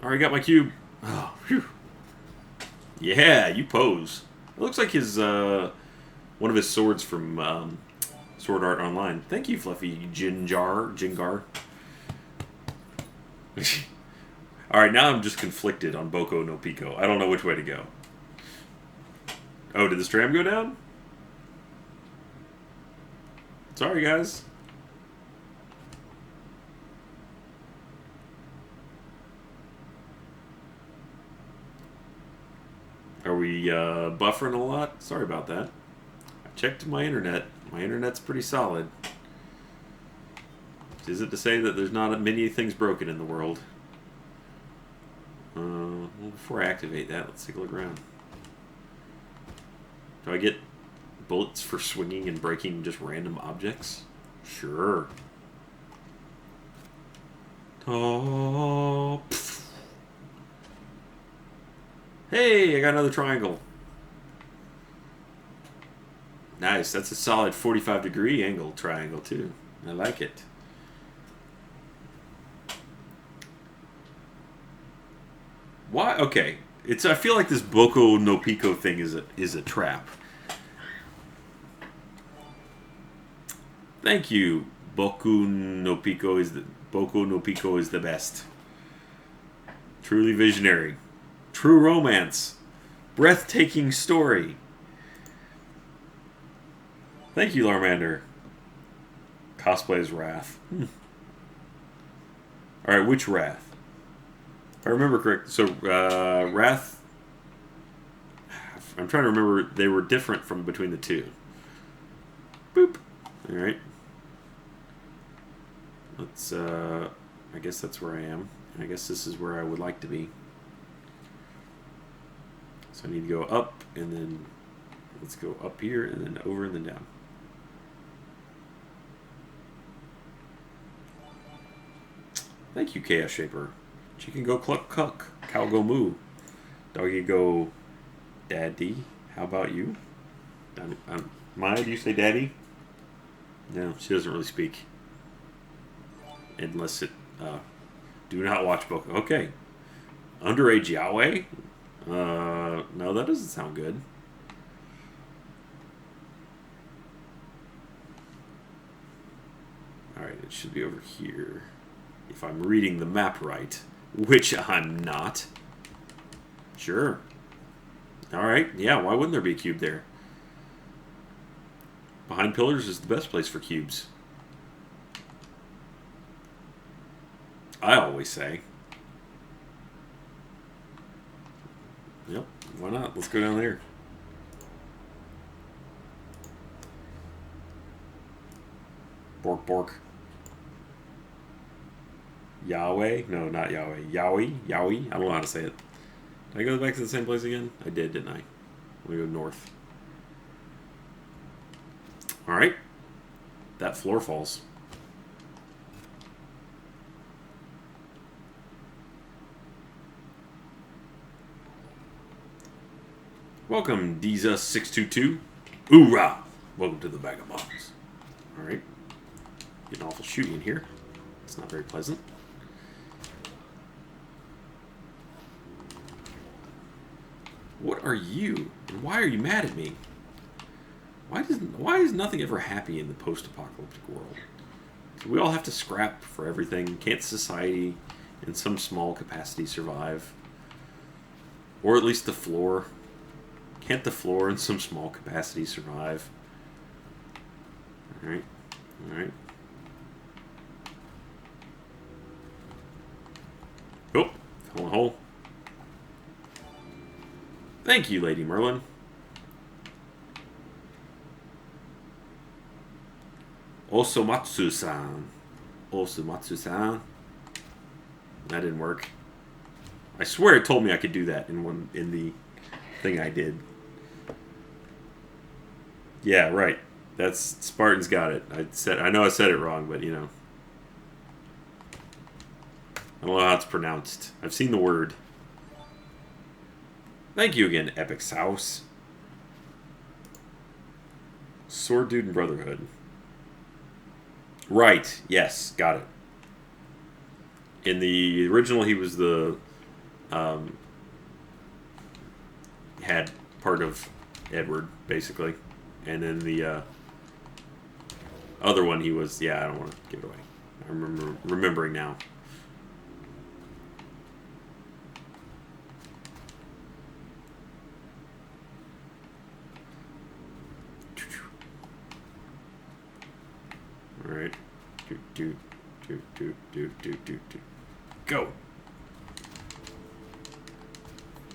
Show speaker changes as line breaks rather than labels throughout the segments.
Already got my cube. Oh, phew. Yeah, you pose. It looks like his one of his swords from Sword Art Online. Thank you, Fluffy Jingar. Alright, now I'm just conflicted on Boko no Pico. I don't know which way to go. Oh, did this tram go down? Sorry, guys. Are we buffering a lot? Sorry about that. I checked my internet. My internet's pretty solid. Is it to say that there's not many things broken in the world? Well, before I activate that, let's take a look around. Do I get bullets for swinging and breaking just random objects? Sure. Oh. Hey, I got another triangle. Nice. That's a solid 45-degree angle triangle, too. I like it. Why? Okay. I feel like this Boko no Pico thing is a trap. Thank you. Boko no Pico is the best. Truly visionary. True romance. Breathtaking story. Thank you, Larmander. Cosplay as Wrath. Alright, which Wrath? If I remember correct, so Wrath... I'm trying to remember, they were different from between the two. Boop. Alright. Let's, I guess that's where I am. I guess this is where I would like to be. So I need to go up, and then let's go up here, and then over, and then down. Thank you, Chaos Shaper. Chicken go cluck cluck. Cow go moo. Doggy go daddy. How about you? Maya, do you say daddy? No, she doesn't really speak. Unless it... do not watch Boko. Okay. Underage Yahweh? No, that doesn't sound good. Alright, it should be over here. If I'm reading the map right. Which I'm not. Sure. Alright, yeah, why wouldn't there be a cube there? Behind pillars is the best place for cubes. I always say. Yep, why not? Let's go down there. Bork bork. Yahweh? No, not Yahweh. Yowie? Yowie? I don't know how to say it. Did I go back to the same place again? I did, didn't I? We go north. Alright. That floor falls. Welcome, Diza622. Hoorah! Welcome to the Bag of Bombs. Alright. Getting awful shooting in here. It's not very pleasant. What are you? And why are you mad at me? Why is nothing ever happy in the post-apocalyptic world? Do we all have to scrap for everything? Can't society, in some small capacity, survive? Or at least the floor? Can't the floor, in some small capacity, survive? Alright. Alright. Oh, fell in a hole. Thank you, Lady Merlin. Osomatsu-san. Osomatsu-san. That didn't work. I swear it told me I could do that in the thing I did. Yeah, right. That's Spartan's got it. I know I said it wrong, but you know. I don't know how it's pronounced. I've seen the word. Thank you again, Epic Souse. Sword Dude and Brotherhood. Right. Yes. Got it. In the original, he was the um, had part of Edward, basically. And then the other one, he was... Yeah, I don't want to give it away. I'm remembering now. All right. Go.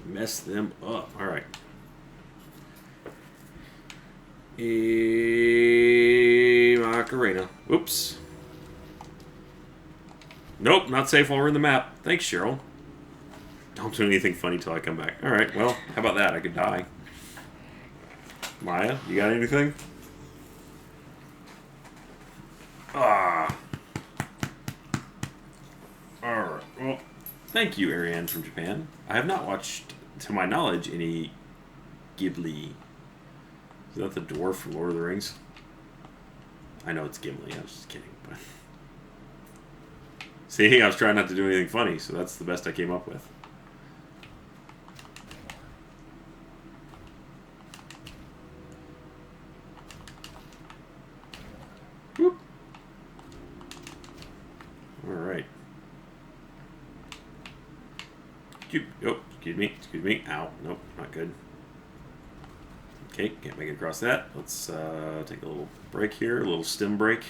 Mess them up. All right. Macarena. Oops. Nope, not safe while we're in the map. Thanks, Cheryl. Don't do anything funny till I come back. All right, well, how about that? I could die. Maya, you got anything? Ah. Alright, well, thank you, Ariane from Japan. I have not watched, to my knowledge, any Ghibli. Is that the dwarf from Lord of the Rings? I know it's Gimli, I was just kidding. But see, I was trying not to do anything funny, so that's the best I came up with. Whoop. Alright. Oh, excuse me. Ow, nope, not good. Okay, can't make it across that. Let's take a little break here, a little stim break.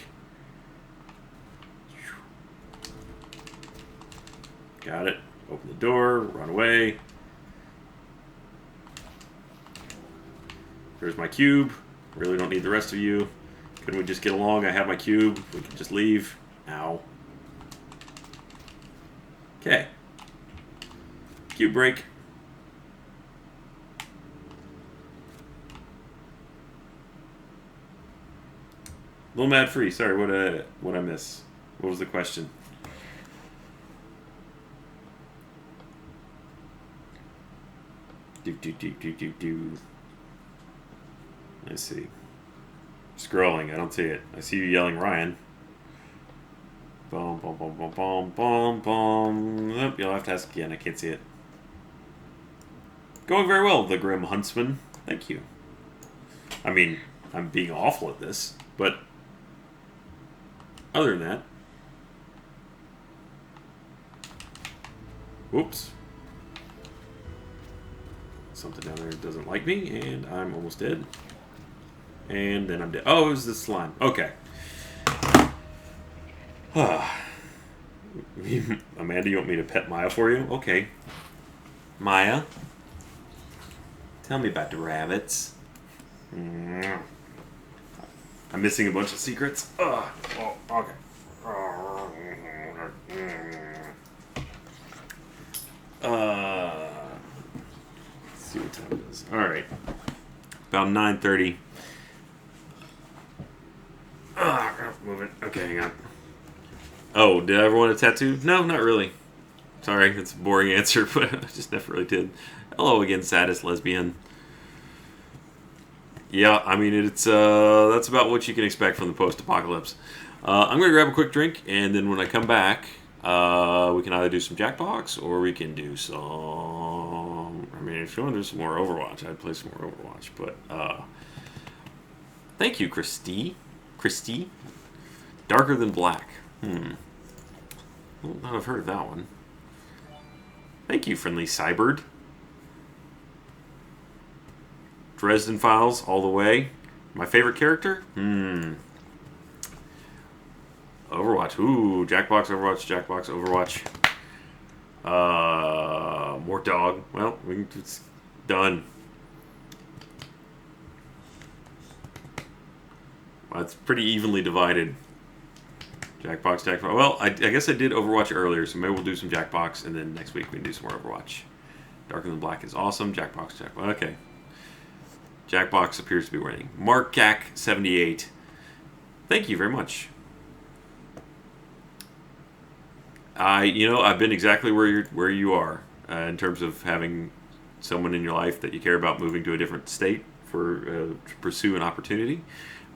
Got it. Open the door, run away. There's my cube. Really don't need the rest of you. Couldn't we just get along? I have my cube. We can just leave. Ow. Okay. Cube break. Little Mad Free. Sorry, what I miss? What was the question? Do. Let's see. Scrolling. I don't see it. I see you yelling, Ryan. Boom, boom, boom, boom, boom, boom, boom. Oh, you'll have to ask again. I can't see it. Going very well, the Grim Huntsman. Thank you. I mean, I'm being awful at this, but other than that... Whoops. Something down there doesn't like me, and I'm almost dead. And then I'm dead. Oh, it was the slime. Okay. Amanda, you want me to pet Maya for you? Okay. Maya, tell me about the rabbits. I'm missing a bunch of secrets. Oh, okay. Let's see what time it is. All right. About 9:30. Move it. Okay, hang on. Oh, did I ever want a tattoo? No, not really. Sorry, it's a boring answer, but I just never really did. Hello again, saddest lesbian. Yeah, I mean, it's that's about what you can expect from the post-apocalypse. I'm going to grab a quick drink, and then when I come back, we can either do some Jackbox, or we can do some... I mean, if you want to do some more Overwatch, I'd play some more Overwatch, but... Thank you, Christy. Christy? Darker Than Black. Well, not have heard of that one. Thank you, Friendly Cybird. Dresden Files, all the way. My favorite character? Overwatch. Ooh, Jackbox, Overwatch, Jackbox, Overwatch. More dog. Well, it's done. Well, it's pretty evenly divided. Jackbox, Jackbox. Well, I guess I did Overwatch earlier, so maybe we'll do some Jackbox, and then next week we can do some more Overwatch. Darker Than Black is awesome. Jackbox, Jackbox. Okay. Jackbox appears to be winning. Mark Gack 78. Thank you very much. I've been exactly where you are in terms of having someone in your life that you care about moving to a different state to pursue an opportunity.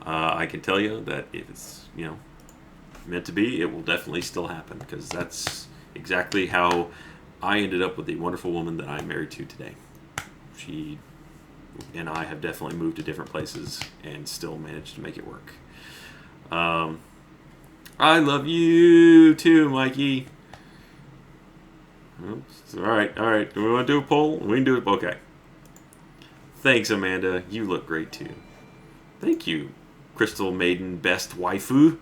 I can tell you that if it's meant to be, it will definitely still happen, because that's exactly how I ended up with the wonderful woman that I'm married to today. She and I have definitely moved to different places and still managed to make it work. I love you too, Mikey. Oops. All right. Do we want to do a poll? We can do it. Okay. Thanks, Amanda. You look great too. Thank you, Crystal Maiden, best waifu.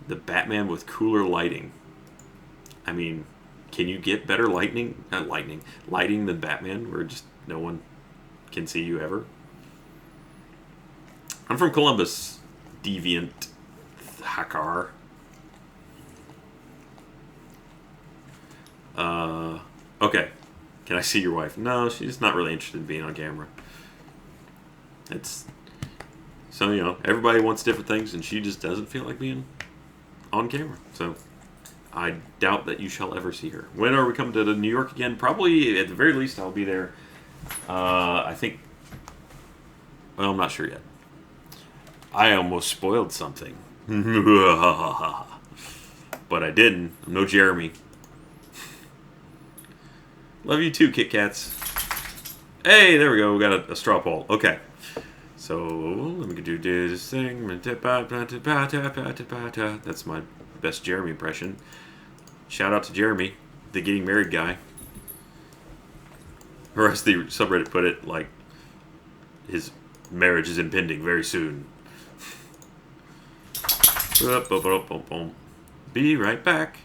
The Batman with cooler lighting. I mean, can you get better lighting than Batman, where just no one can see you ever? I'm from Columbus, deviant Hakar. Okay. Can I see your wife? No, she's not really interested in being on camera. It's so, everybody wants different things, and she just doesn't feel like being on camera. So I doubt that you shall ever see her. When are we coming to New York again? Probably, at the very least, I'll be there. I think. Well, I'm not sure yet. I almost spoiled something. But I didn't. I'm no Jeremy. Love you too, Kit Kats. Hey, there we go. We got a straw poll. Okay. So, let me do this thing. That's my best Jeremy impression. Shout out to Jeremy, the getting married guy. Or as the subreddit put it, like, his marriage is impending very soon. Be right back.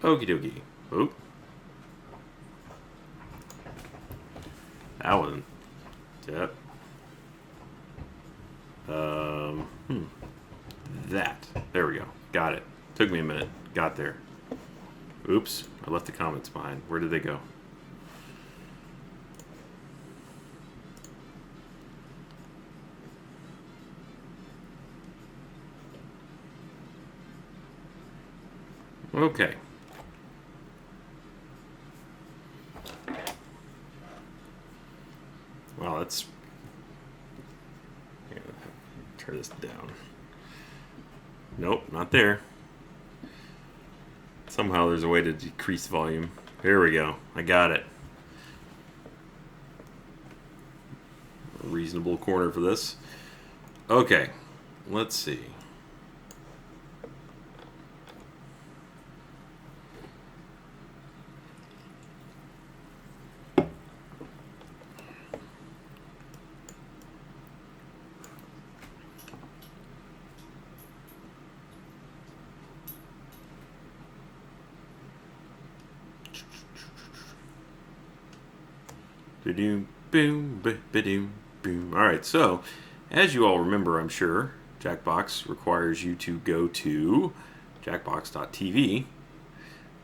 Okie dokie. Oop. That one. Yep. That. There we go. Got it. Took me a minute. Got there. Oops. I left the comments behind. Where did they go? Okay. Well, let's turn this down. Nope, not there. Somehow there's a way to decrease volume. There we go. I got it. A reasonable corner for this. Okay. Let's see. Boom, boom, boom, boom. All right, so as you all remember, I'm sure, Jackbox requires you to go to jackbox.tv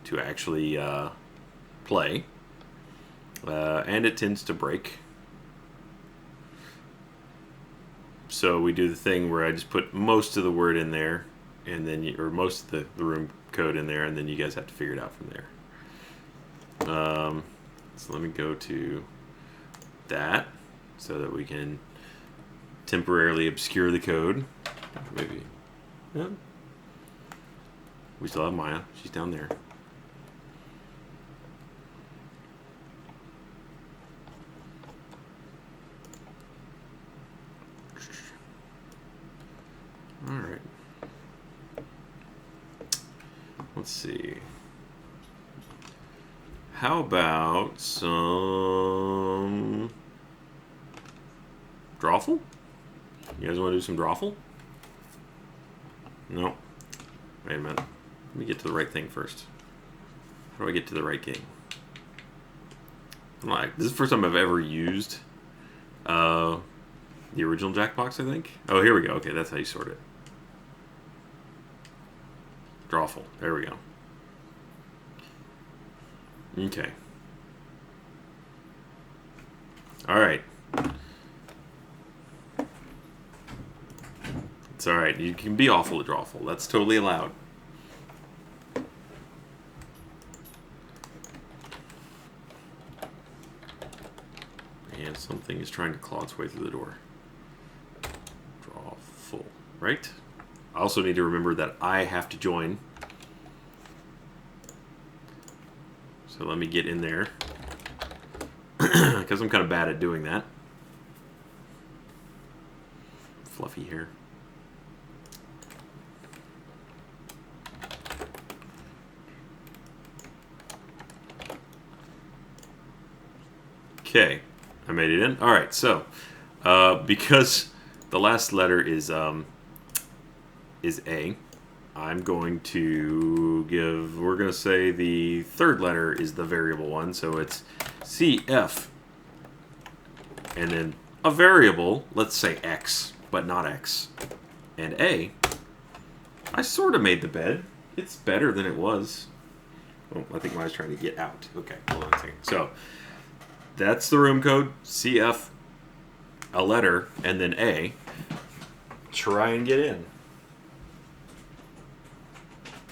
to actually play, and it tends to break. So we do the thing where I just put most of the word in there, and then or most of the room code in there, and then you guys have to figure it out from there. So let me go to that so that we can temporarily obscure the code. Maybe. Yeah. We still have Maya. She's down there. All right. Let's see. How about some Drawful? You guys want to do some Drawful? No. Wait a minute. Let me get to the right thing first. How do I get to the right game? This is the first time I've ever used the original Jackbox, I think. Oh, here we go. Okay, that's how you sort it. Drawful. There we go. Okay. All right. It's all right. You can be awful at Drawful. That's totally allowed. And something is trying to claw its way through the door. Drawful. Right? I also need to remember that I have to join. So let me get in there. Because I'm kind of bad at doing that. Fluffy hair. Okay, I made it in. All right, so because the last letter is A, I'm going to give. We're going to say the third letter is the variable one, so it's CF, and then a variable. Let's say X, but not X, and A. I sort of made the bed. It's better than it was. Oh, I think mine's trying to get out. Okay, hold on a second. So. That's the room code, CF, a letter, and then A. Try and get in.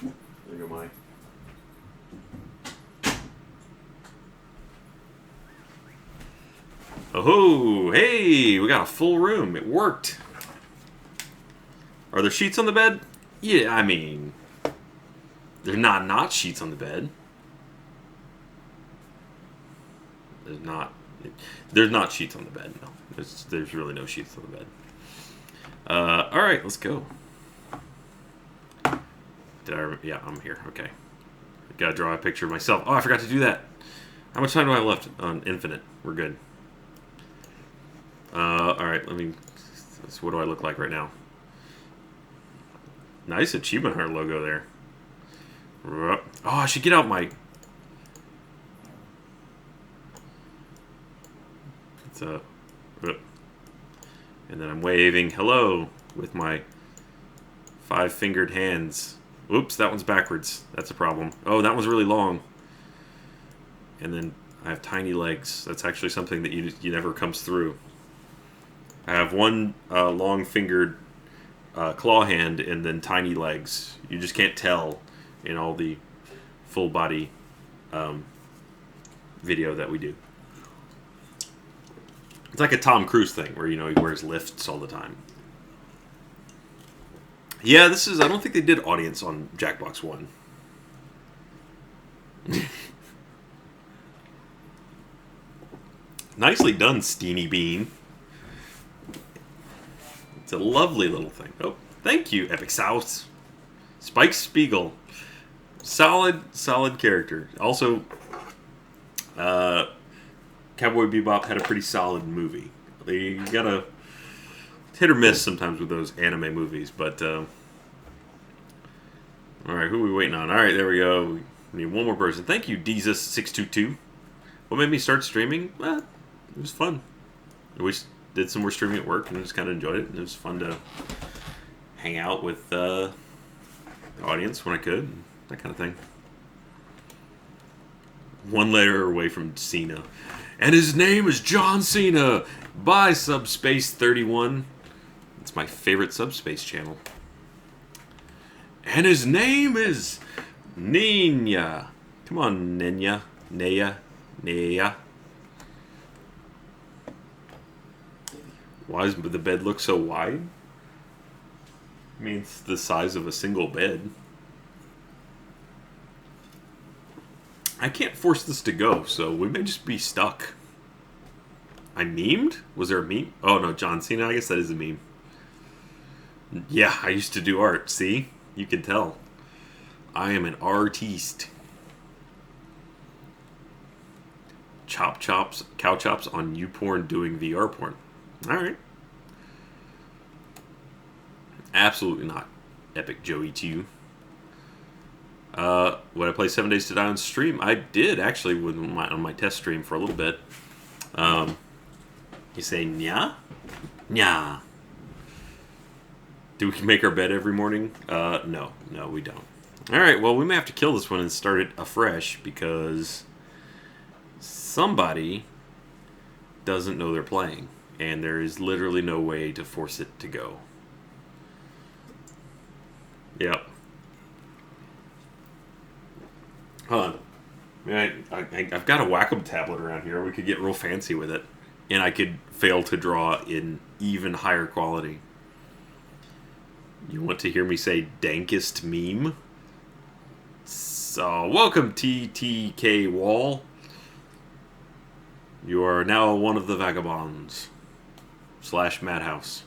There you go, Mike. Oh, hey, we got a full room. It worked. Are there sheets on the bed? Yeah, I mean, there's not sheets on the bed. There's not sheets on the bed. No, there's really no sheets on the bed. All right, let's go. Yeah, I'm here. Okay. Gotta draw a picture of myself. Oh, I forgot to do that. How much time do I have left on Infinite? We're good. All right, let me. So what do I look like right now? Nice Achievement Heart logo there. Oh, I should get out my... It's a... And then I'm waving hello with my 5-fingered hands. Oops, that one's backwards. That's a problem. Oh, that one's really long. And then I have tiny legs. That's actually something that you never comes through. I have one long-fingered claw hand and then tiny legs. You just can't tell in all the full body video that we do. It's like a Tom Cruise thing where, he wears lifts all the time. Yeah, I don't think they did audience on Jackbox 1. Nicely done, Steeny Bean. It's a lovely little thing. Oh, thank you, Epic Sauce. Spike Spiegel. Solid character. Also, Cowboy Bebop had a pretty solid movie. You gotta hit or miss sometimes with those anime movies, but all right, who are we waiting on? All right, there we go. We need one more person. Thank you, Jesus622. What made me start streaming? Well, it was fun. We did some more streaming at work and just kind of enjoyed it. It was fun to hang out with the audience when I could, that kind of thing. One letter away from Cena. And his name is John Cena. Bye, Subspace 31. It's my favorite Subspace channel. And his name is Nenya. Come on, Nenya. Naya. Why does the bed look so wide? I mean, it's the size of a single bed. I can't force this to go, so we may just be stuck. I memed? Was there a meme? Oh no, John Cena, I guess that is a meme. Yeah, I used to do art, see? You can tell. I am an artiste. Cow chops on YouPorn doing VR porn. Alright. Absolutely not. Epic Joey 2. Would I play 7 Days to Die on stream? I did, actually, on my test stream for a little bit. You say, nya? Nya. Do we make our bed every morning? No, we don't. Alright, well, we may have to kill this one and start it afresh, because somebody doesn't know they're playing, and there is literally no way to force it to go. Yep. Hold on. I've got a Wacom tablet around here. We could get real fancy with it. And I could fail to draw in even higher quality. You want to hear me say dankest meme? So, welcome TTK Wall. You are now one of the vagabonds. / Madhouse.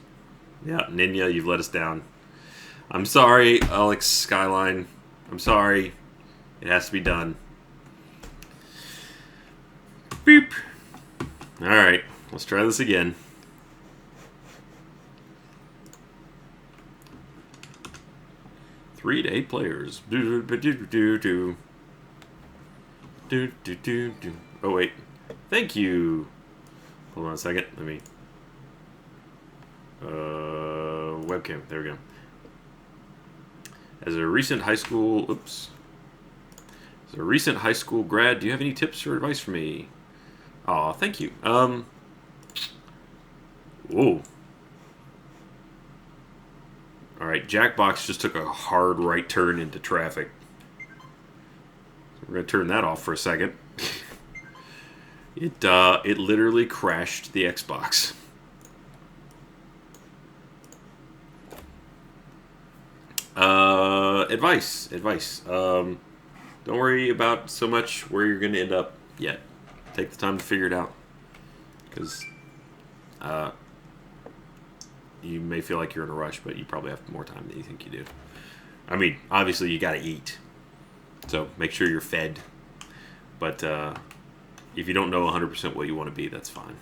Yeah, Nenya, you've let us down. I'm sorry, Alex Skyline. I'm sorry. It has to be done. Beep. Alright, let's try this again. Three to 8 players. Oh, wait. Thank you. Hold on a second. Let me... webcam. There we go. As a recent high school... Oops. As a recent high school grad, do you have any tips or advice for me? Aw, thank you. Whoa. Alright, Jackbox just took a hard right turn into traffic. So we're going to turn that off for a second. It literally crashed the Xbox. Advice. Don't worry about so much where you're going to end up yet. Take the time to figure it out. Because you may feel like you're in a rush, but you probably have more time than you think you do. I mean, obviously you got to eat. So make sure you're fed. But if you don't know 100% what you want to be, that's fine.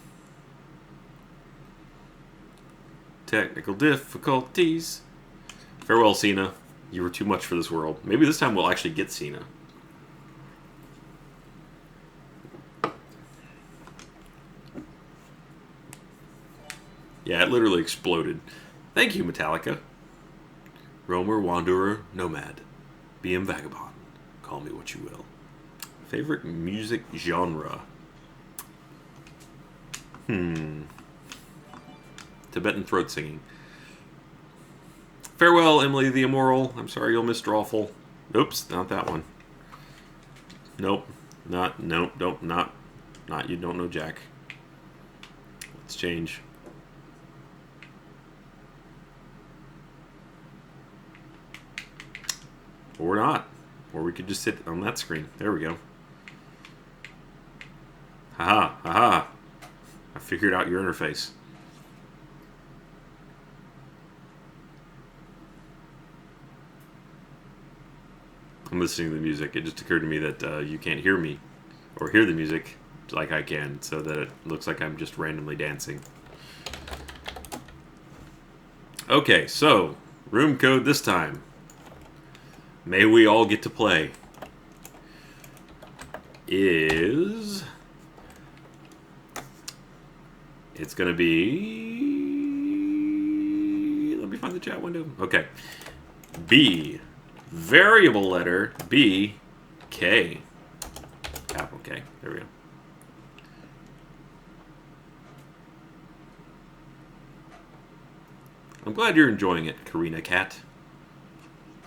Technical difficulties. Farewell, Cena. You were too much for this world. Maybe this time we'll actually get Cena. Yeah, it literally exploded. Thank you, Metallica. Roamer, wanderer, nomad. BM vagabond. Call me what you will. Favorite music genre? Tibetan throat singing. Farewell, Emily the Immoral. I'm sorry you'll miss Drawful. Oops, not that one. Nope. Nope, not You Don't Know Jack. Let's change. Or not. Or we could just sit on that screen. There we go. Haha, haha. I figured out your interface. I'm listening to the music. It just occurred to me that you can't hear me or hear the music like I can, so that it looks like I'm just randomly dancing. Okay, so room code this time. May we all get to play. Is... It's going to be... Let me find the chat window. Okay. B. Variable letter B. K. Capital K. There we go. I'm glad you're enjoying it, Karina Cat.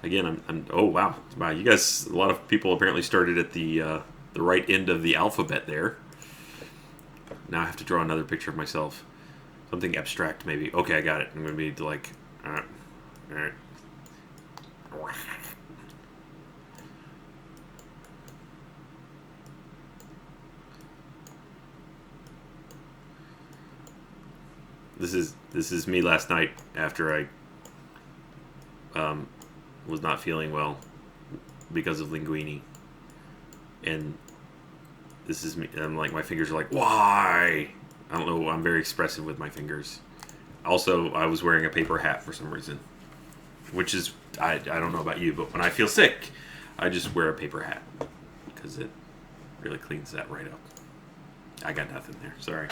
Again, I'm oh wow, you guys, a lot of people apparently started at the right end of the alphabet there. Now I have to draw another picture of myself, something abstract maybe. Okay, I got it. I'm gonna be like, all right. This is me last night after I was not feeling well because of linguini, and this is me. I'm like, my fingers are like, why? I don't know. I'm very expressive with my fingers. Also, I was wearing a paper hat for some reason, which is I don't know about you, but when I feel sick, I just wear a paper hat because it really cleans that right up. I got nothing there. Sorry.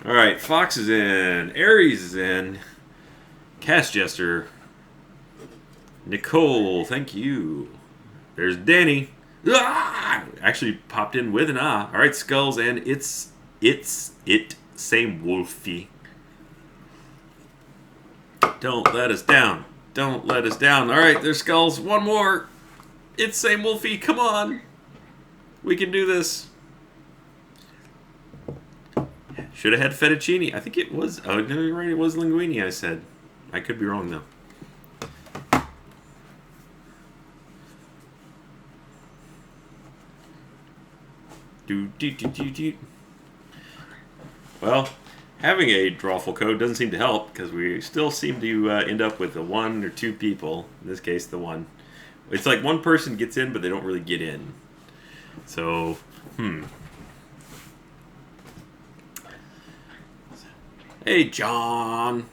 All right, Fox is in. Aries is in. Cast Jester. Nicole, thank you. There's Danny. Ah! Actually popped in with an ah. All right, Skulls, and it's same Wolfie. Don't let us down. Don't let us down. All right, there's Skulls. One more. It's same Wolfie. Come on. We can do this. Should have had fettuccine. I think it was. Oh, no, you're right. It was linguine, I said. I could be wrong, though. Well, having a drawful code doesn't seem to help because we still seem to end up with the one or two people. In this case, the one. It's like one person gets in, but they don't really get in. So, Hey, John.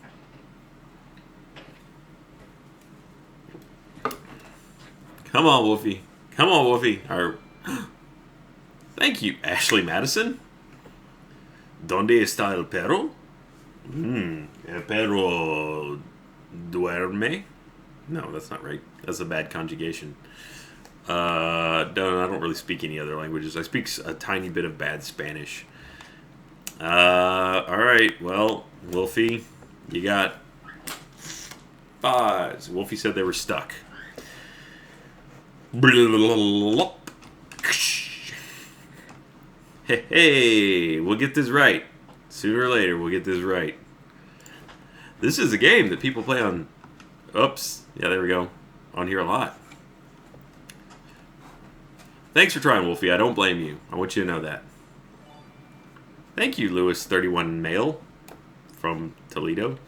Come on, Wolfie. Come on, Wolfie. Thank you, Ashley Madison. ¿Dónde está el perro? El perro duerme? No, that's not right. That's a bad conjugation. I don't really speak any other languages. I speak a tiny bit of bad Spanish. Alright, well, Wolfie, you got 5. Wolfie said they were stuck. Hey, we'll get this right. Sooner or later, we'll get this right. This is a game that people play on... Oops. Yeah, there we go. On here a lot. Thanks for trying, Wolfie. I don't blame you. I want you to know that. Thank you, Lewis31 Male from Toledo.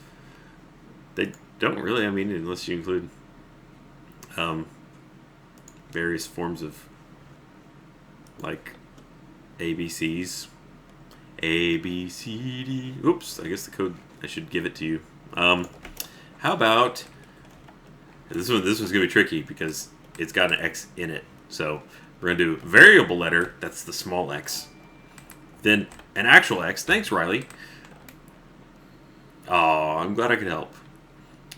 They don't really, I mean, unless you include various forms of, like, ABCs. A, B, C, D. Oops, I guess the code, I should give it to you. How about This one's gonna be tricky because it's got an X in it. So we're gonna do variable letter. That's the small x. Then an actual X. Thanks, Riley. Oh, I'm glad I could help.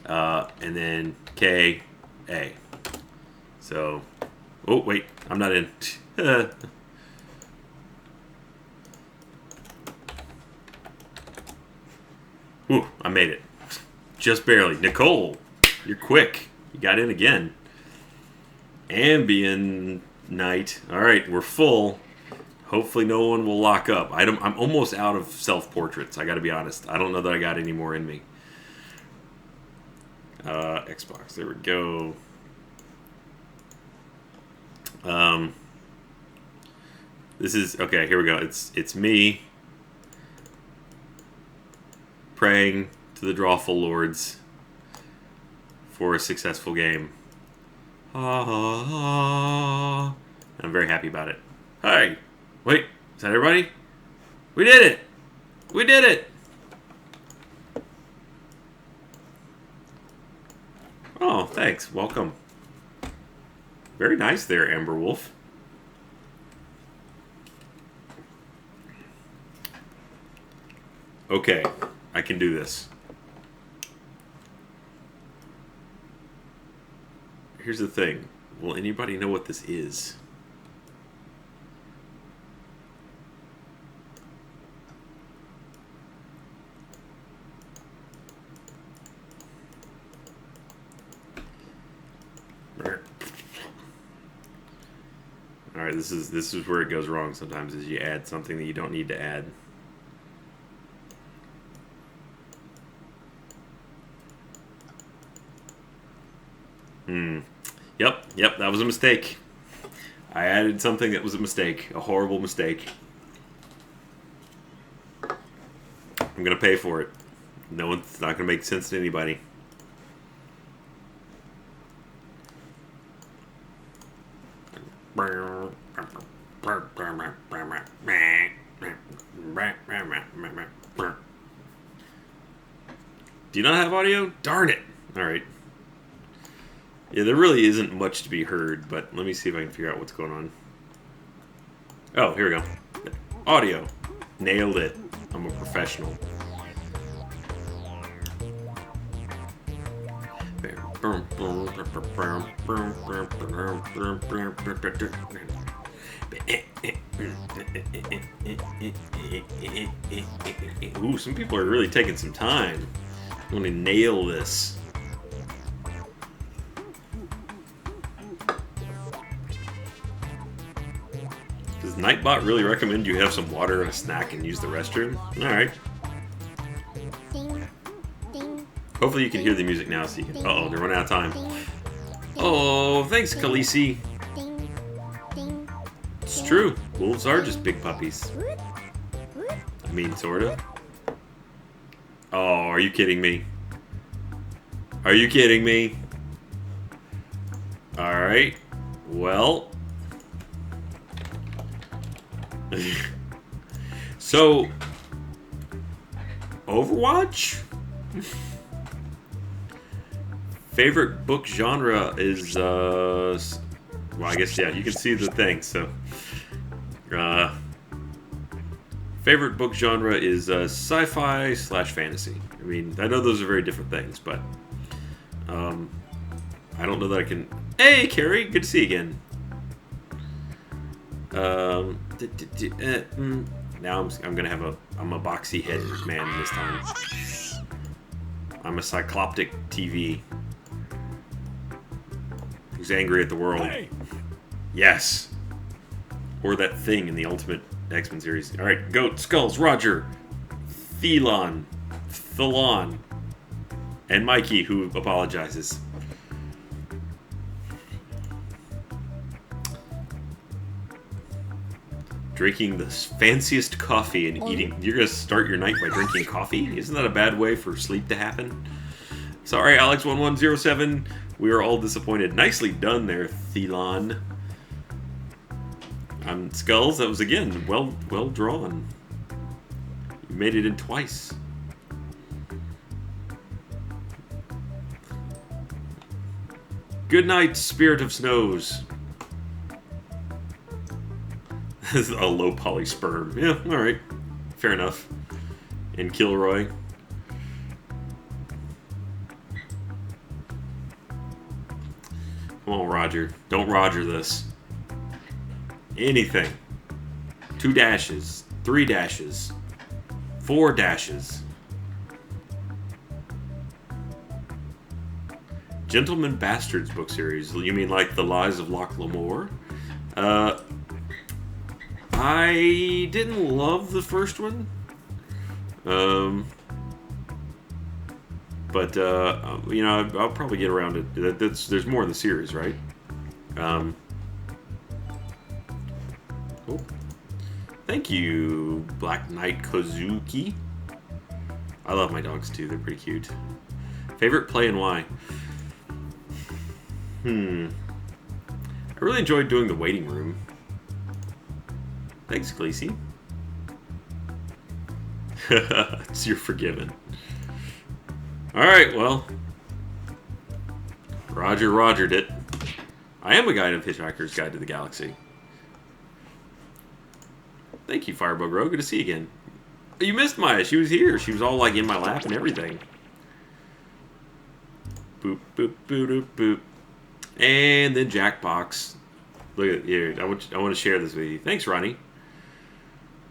And then K, A. So, oh wait, I'm not in. Ooh, I made it. Just barely. Nicole, you're quick. You got in again. Ambient night. All right, we're full. Hopefully no one will lock up. I'm almost out of self-portraits. I got to be honest. I don't know that I got any more in me. Xbox. There we go. This is okay. Here we go. It's me praying to the Drawful Lords for a successful game. I'm very happy about it. Hi. Wait, is that everybody? We did it! We did it! Oh, thanks. Welcome. Very nice there, Amber Wolf. Okay, I can do this. Here's the thing. Will anybody know what this is? Alright, this is where it goes wrong sometimes, is you add something that you don't need to add. Yep, that was a mistake. I added something that was a mistake. A horrible mistake. I'm gonna pay for it. No, it's not gonna make sense to anybody. Do you not have audio? Darn it! Alright. Yeah, there really isn't much to be heard, but let me see if I can figure out what's going on. Oh, here we go. Audio. Nailed it. I'm a professional. Ooh, some people are really taking some time. I'm gonna nail this. Does Nightbot really recommend you have some water and a snack and use the restroom? Alright. Hopefully you can hear the music now so you can... Uh-oh, they're running out of time. Oh, thanks, Khaleesi. It's true. Wolves are just big puppies. I mean, sort of. Oh, are you kidding me? Are you kidding me? Alright. Well... So... Overwatch? Favorite book genre is, well, I guess, yeah, you can see the thing, so... favorite book genre is sci-fi / fantasy. I mean, I know those are very different things, but... I don't know that I can... Hey, Carrie! Good to see you again. Now I'm gonna have I'm a boxy head man this time. I'm a cycloptic TV who's angry at the world. Hey. Yes. Or that thing in the Ultimate X-Men series. All right, Goat, Skulls, Roger, Thelon, and Mikey, who apologizes. Drinking the fanciest coffee and eating... You're going to start your night by drinking coffee? Isn't that a bad way for sleep to happen? Sorry, Alex1107. We are all disappointed. Nicely done there, Thelon. Skulls, that was, again, well drawn. You made it in twice. Good night, Spirit of Snows. This is a low poly sperm. Yeah, alright. Fair enough. And Kilroy. Come on, Roger. Don't Roger this. Anything. 2 dashes. 3 dashes. 4 dashes. Gentleman Bastards book series. You mean like The Lies of Locke Lamore? I didn't love the first one. But you know, I'll probably get around to it. There's more in the series, right? Oh. Thank you, Black Knight Kozuki. I love my dogs too. They're pretty cute. Favorite play and why? I really enjoyed doing the waiting room. Thanks, Gleesy. You're forgiven. Alright, well. Rogered it. I am a guide of Hitchhiker's Guide to the Galaxy. Thank you, Firebug Row. Good to see you again. You missed Maya. She was here. She was all like in my lap and everything. Boop, boop, boop, boop, boop. And then Jackbox. Look at here. I want to share this with you. Thanks, Ronnie.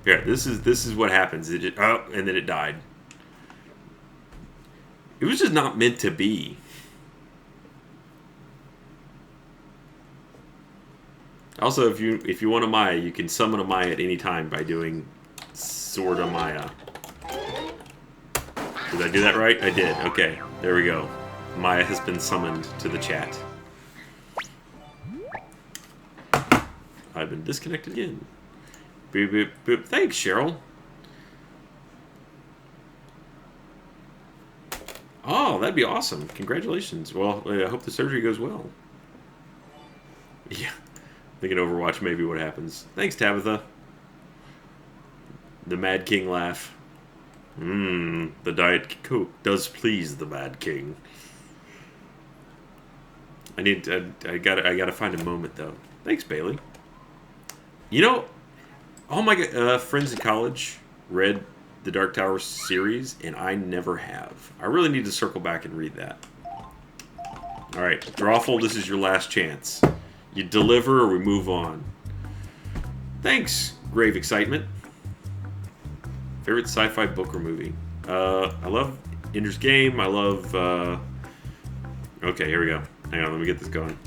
Here, this is what happens. It just, and then it died. It was just not meant to be. Also, if you want a Maya, you can summon a Maya at any time by doing Sword of Maya. Did I do that right? I did. Okay, there we go. Maya has been summoned to the chat. I've been disconnected again. Boop, boop, boop. Thanks, Cheryl. Oh, that'd be awesome. Congratulations. Well, I hope the surgery goes well. Yeah. Thinking Overwatch maybe what happens. Thanks, Tabitha. The Mad King laugh. The Diet Coke does please the Mad King. I gotta find a moment though. Thanks, Bailey. You know, all my friends in college read the Dark Tower series, and I never have. I really need to circle back and read that. Alright, Drawful, this is your last chance. You deliver or we move on. Thanks, Grave Excitement. Favorite sci-fi book or movie? I love Ender's Game. I love... Okay, here we go. Hang on, let me get this going.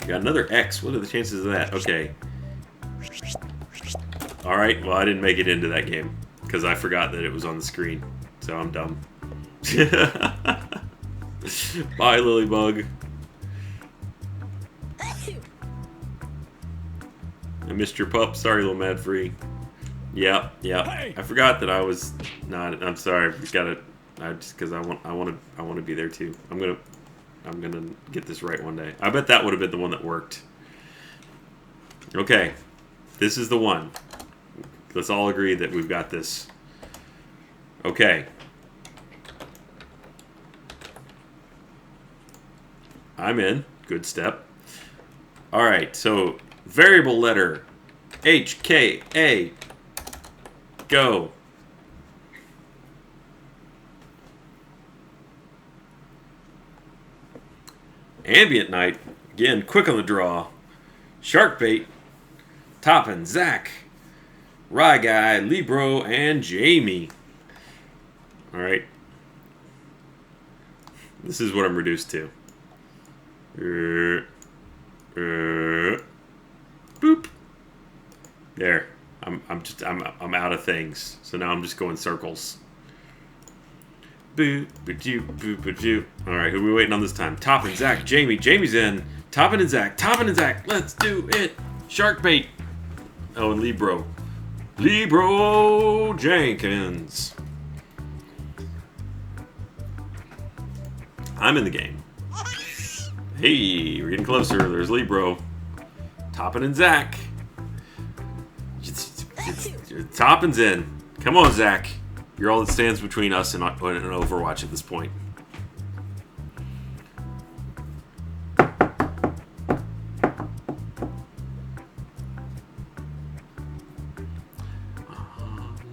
Got another X. What are the chances of that? Okay. Alright, well, I didn't make it into that game because I forgot that it was on the screen. So I'm dumb. Bye, Lilybug. I missed your pup. Sorry, little mad free. Yeah. I forgot that I was not. I'm sorry. I got it. Just because I want to be there too. I'm gonna get this right one day. I bet that would have been the one that worked. Okay, this is the one. Let's all agree that we've got this. Okay. I'm in. Good step. All right. So variable letter H K A. Go. Ambient Night. Again, quick on the draw. Sharkbait. Toppin, Zach. Rye Guy, Libro, and Jamie. Alright. This is what I'm reduced to. Boop. There. I'm out of things. So now I'm just going circles. Boo, ba-doo, boo, ba-doo. Alright, who are we waiting on this time? Toppin, Zach, Jamie. Jamie's in. Toppin and Zach. Toppin and Zach. Let's do it. Sharkbait. Oh, and Libro. Libro Jenkins. I'm in the game. Hey, we're getting closer. There's Libro. Toppin and Zach. Toppin's in. Come on, Zach. You're all that stands between us and Overwatch at this point.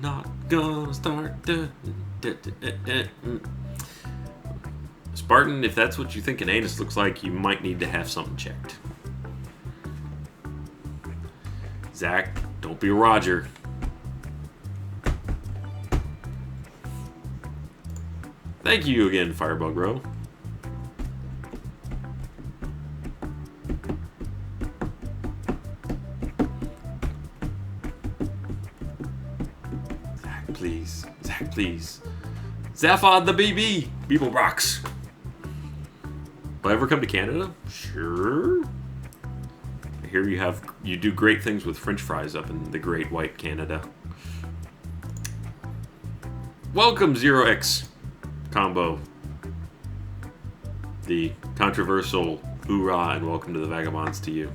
not gonna start. Spartan, if that's what you think an anus looks like, you might need to have something checked. Zach, don't be a Roger. Thank you again, Firebug Row. Zach, please. Zach, please. Zaphod the BB. Beeble rocks. Will I ever come to Canada? Sure. I hear you do great things with French fries up in the Great White Canada. Welcome, Zero X Combo. The controversial hoorah and welcome to the Vagabonds to you.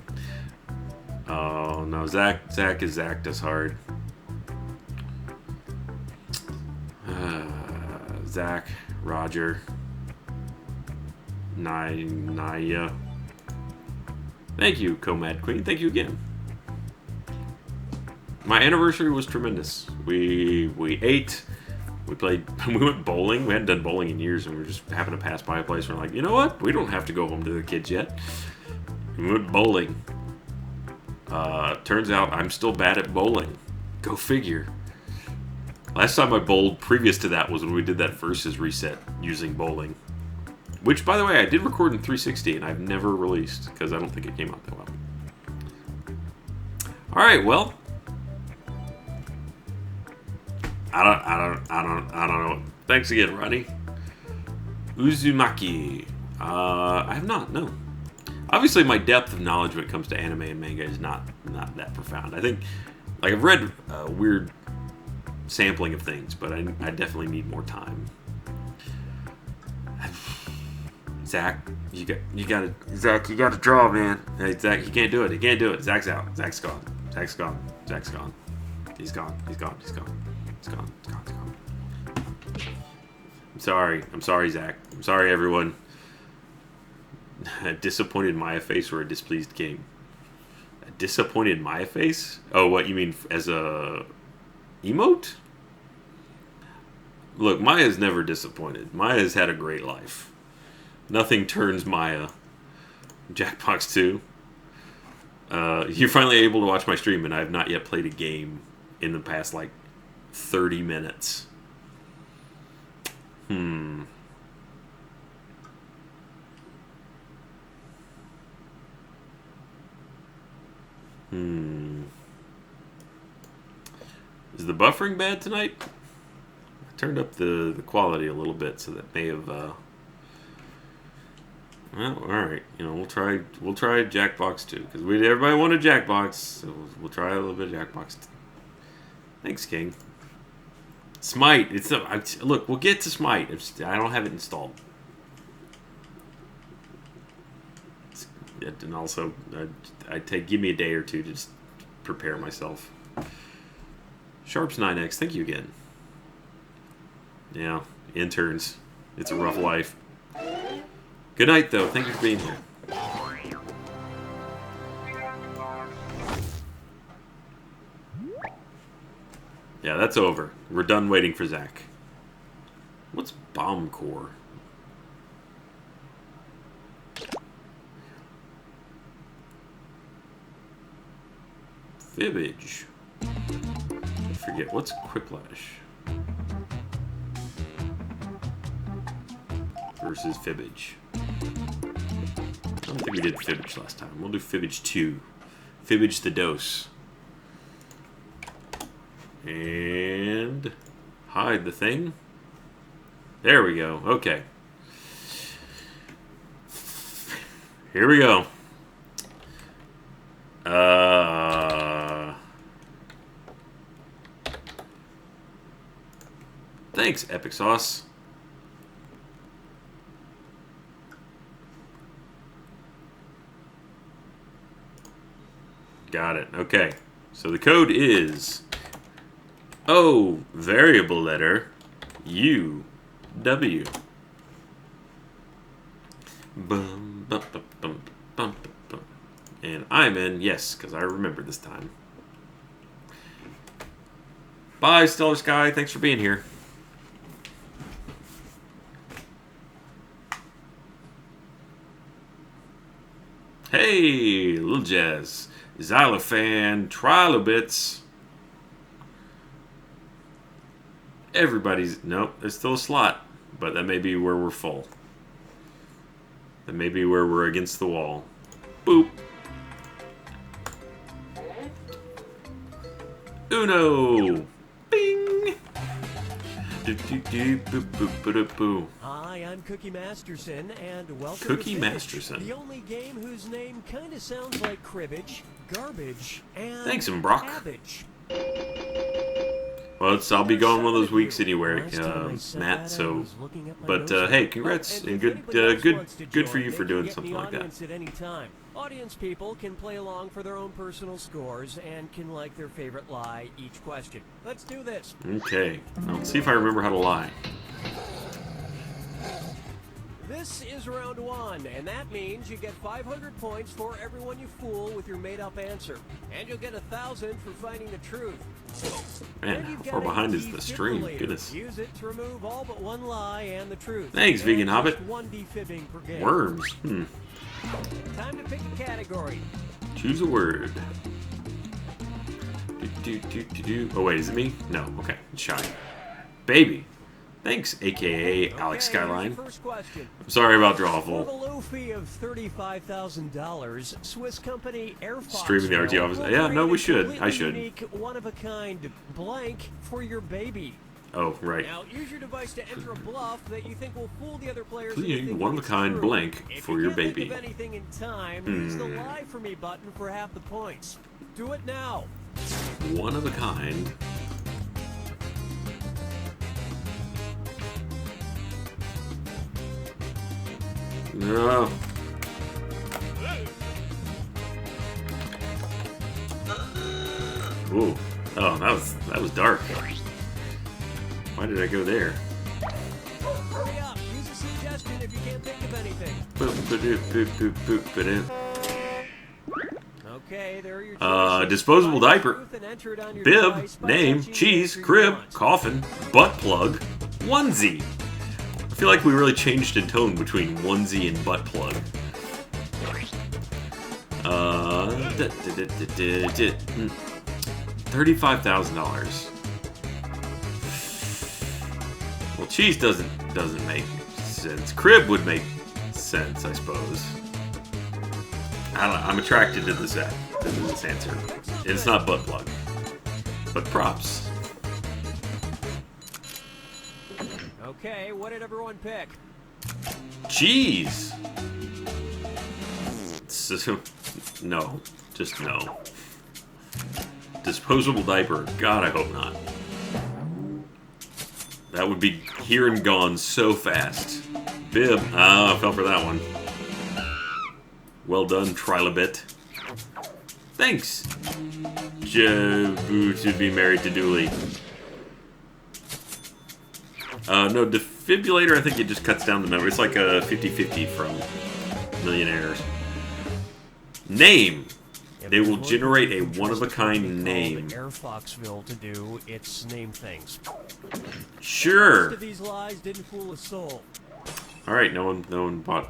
Oh no, Zach is Zach us hard. Zach, Roger, Naya. Thank you, Comad Queen. Thank you again. My anniversary was tremendous. We ate. We played. We went bowling. We hadn't done bowling in years, and we were just happened to pass by a place. And we're like, you know what? We don't have to go home to the kids yet. And we went bowling. Turns out I'm still bad at bowling. Go figure. Last time I bowled previous to that was when we did that Versus reset using bowling. Which, by the way, I did record in 360 and I've never released because I don't think it came out that well. Alright, well. I don't know. Thanks again, Roddy. Uzumaki. I have not, no. Obviously, my depth of knowledge when it comes to anime and manga is not that profound. I think, like, I've read weird sampling of things, but I definitely need more time. Zach, you got to draw, man. Hey, Zach, you can't do it. He can't do it. Zach's out. Zach's gone. Zach's gone. Zach's gone. He's gone. He's gone. He's gone. He's gone. He's gone. He's gone. I'm sorry. I'm sorry, Zach. I'm sorry, everyone. A disappointed Maya face or a displeased game? A disappointed Maya face? Oh, what you mean as a emote? Look, Maya's never disappointed. Maya's had a great life. Nothing turns Maya. Jackbox 2. You're finally able to watch my stream, and I have not yet played a game in the past, 30 minutes. Is the buffering bad tonight? I turned up the quality a little bit, so that may have. Well, all right. We'll try Jackbox 2 because everybody wanted Jackbox, so we'll try a little bit of Jackbox 2. Thanks, King. Smite. Look. We'll get to Smite. I don't have it installed. And also, give me a day or two to just prepare myself. Sharps 9X, thank you again. Yeah, interns. It's a rough life. Good night, though. Thank you for being here. Yeah, that's over. We're done waiting for Zach. What's Bomb Core? Fibbage. I forget. What's Quiplash? Versus Fibbage. I don't think we did Fibbage last time. We'll do Fibbage 2. Fibbage the dose. And hide the thing. There we go. Okay. Here we go. Thanks, Epic Sauce. Got it. Okay. So the code is O variable letter U W. Bum, bum, bum, bum, bum, bum. And I'm in, yes, because I remember this time. Bye, Stellar Sky. Thanks for being here. Hey, Lil Jazz, Xylophane, Trilobits. Everybody's... Nope, there's still a slot. But that may be where we're full. That may be where we're against the wall. Boop. Uno. Bing.
Hi, I'm Cookie Masterson, and welcome
Cookie
to Fibbage,
Masterson.
the only game whose name kind of sounds like cribbage, garbage, and
Thanks, Brock.
cabbage.
Well, I'll be going one of those weeks anywhere, Matt. So, but hey, congrats and good for you for doing something like that.
At any time. Audience people can play along for their own personal scores and can like their favorite lie each question. Let's do this.
Okay, let's see if I remember how to lie.
This is round one, and that means you get 500 points for everyone you fool with your made-up answer, and you'll get 1,000 for finding the truth.
Man, how far behind is the stream? Goodness.
Use it to remove all but one lie and the truth.
Thanks,
and
Vegan Hobbit.
just one defibbing per game.
Worms.
Time to pick a category.
Choose a word. Oh wait, is it me? No. Okay, shy. Baby. Thanks, aka Alex
Okay,
Skyline.
here's your first question.
I'm sorry about
For the
Drawful.
low fee of $35,000, Swiss company Airfox
Streaming the RT office. Yeah, no, we should. I should.
Unique, one-of-a-kind blank for your baby.
Oh, right.
Now, use your device to enter a bluff that you think will fool the other players.
Please,
into thinking
one-of-a-kind
it's true.
blank
If
for
you
your
can't
baby.
Think of anything in time, use the lie for me button for half the points. Do it now.
One of a kind. No. Ooh. Oh, that was dark. Why did I go there?
Hurry up. Use a suggestion if you can't think of anything.
Boop, ba-doop, boop, boop, boop, ba-doop.
Okay, there are your choices.
Disposable
Find the
diaper.
truth and enter it on your
Bib,
device by
name,
touching the
cheese,
answer you
crib,
want.
coffin, butt plug, onesie. I feel like we really changed in tone between onesie and butt plug. $35,000. Well, cheese doesn't make sense. Crib would make sense, I suppose. I don't know. I'm attracted to this answer. It's not butt plug, but props.
Okay, what did everyone pick?
Cheese. So, no, just no. Disposable diaper. God, I hope not. That would be here and gone so fast. Bib. Ah, I fell for that one. Well done, Trilobit. Thanks. Jabu to be married to Dooley. No, defibrillator, I think it just cuts down the number. It's like a 50-50 from Millionaires. Name. They will generate a one-of-a-kind name.
Air Foxville to do its name things.
Sure.
Most of these lies didn't fool a soul.
All right, no one bought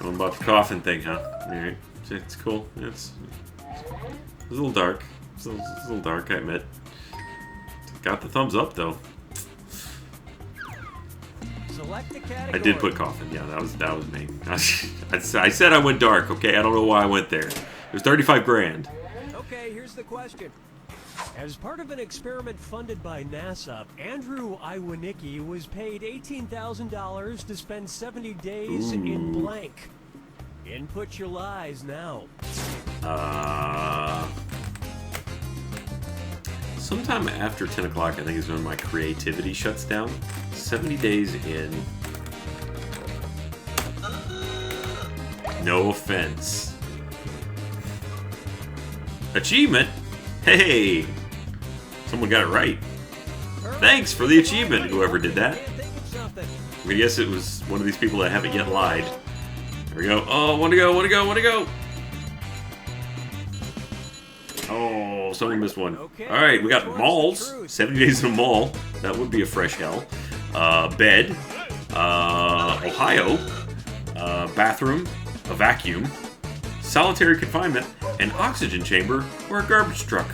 the coffin thing, huh? All right, it's cool. It's a little dark. It's a little dark, I admit. Got the thumbs up though.
Select a category.
I did put coffin. Yeah, that was me. I said I went dark. Okay, I don't know why I went there. It was 35 grand.
Okay, here's the question. As part of an experiment funded by NASA, Andrew Iwanicki was paid $18,000 to spend 70 days in blank. Input your lies now.
Sometime after 10 o'clock, I think is when my creativity shuts down. 70 days in. No offense. Achievement? Hey! Someone got it right. Thanks for the achievement, whoever did that. I guess it was one of these people that haven't yet lied. There we go. Oh, want to go. Oh, Oh, someone missed one.
Okay,
Alright, we got
which one's
malls.
the truth?
70 days in a mall. That would be a fresh hell. Bed. Ohio. Bathroom. A vacuum. Solitary confinement. An oxygen chamber. Or a garbage truck.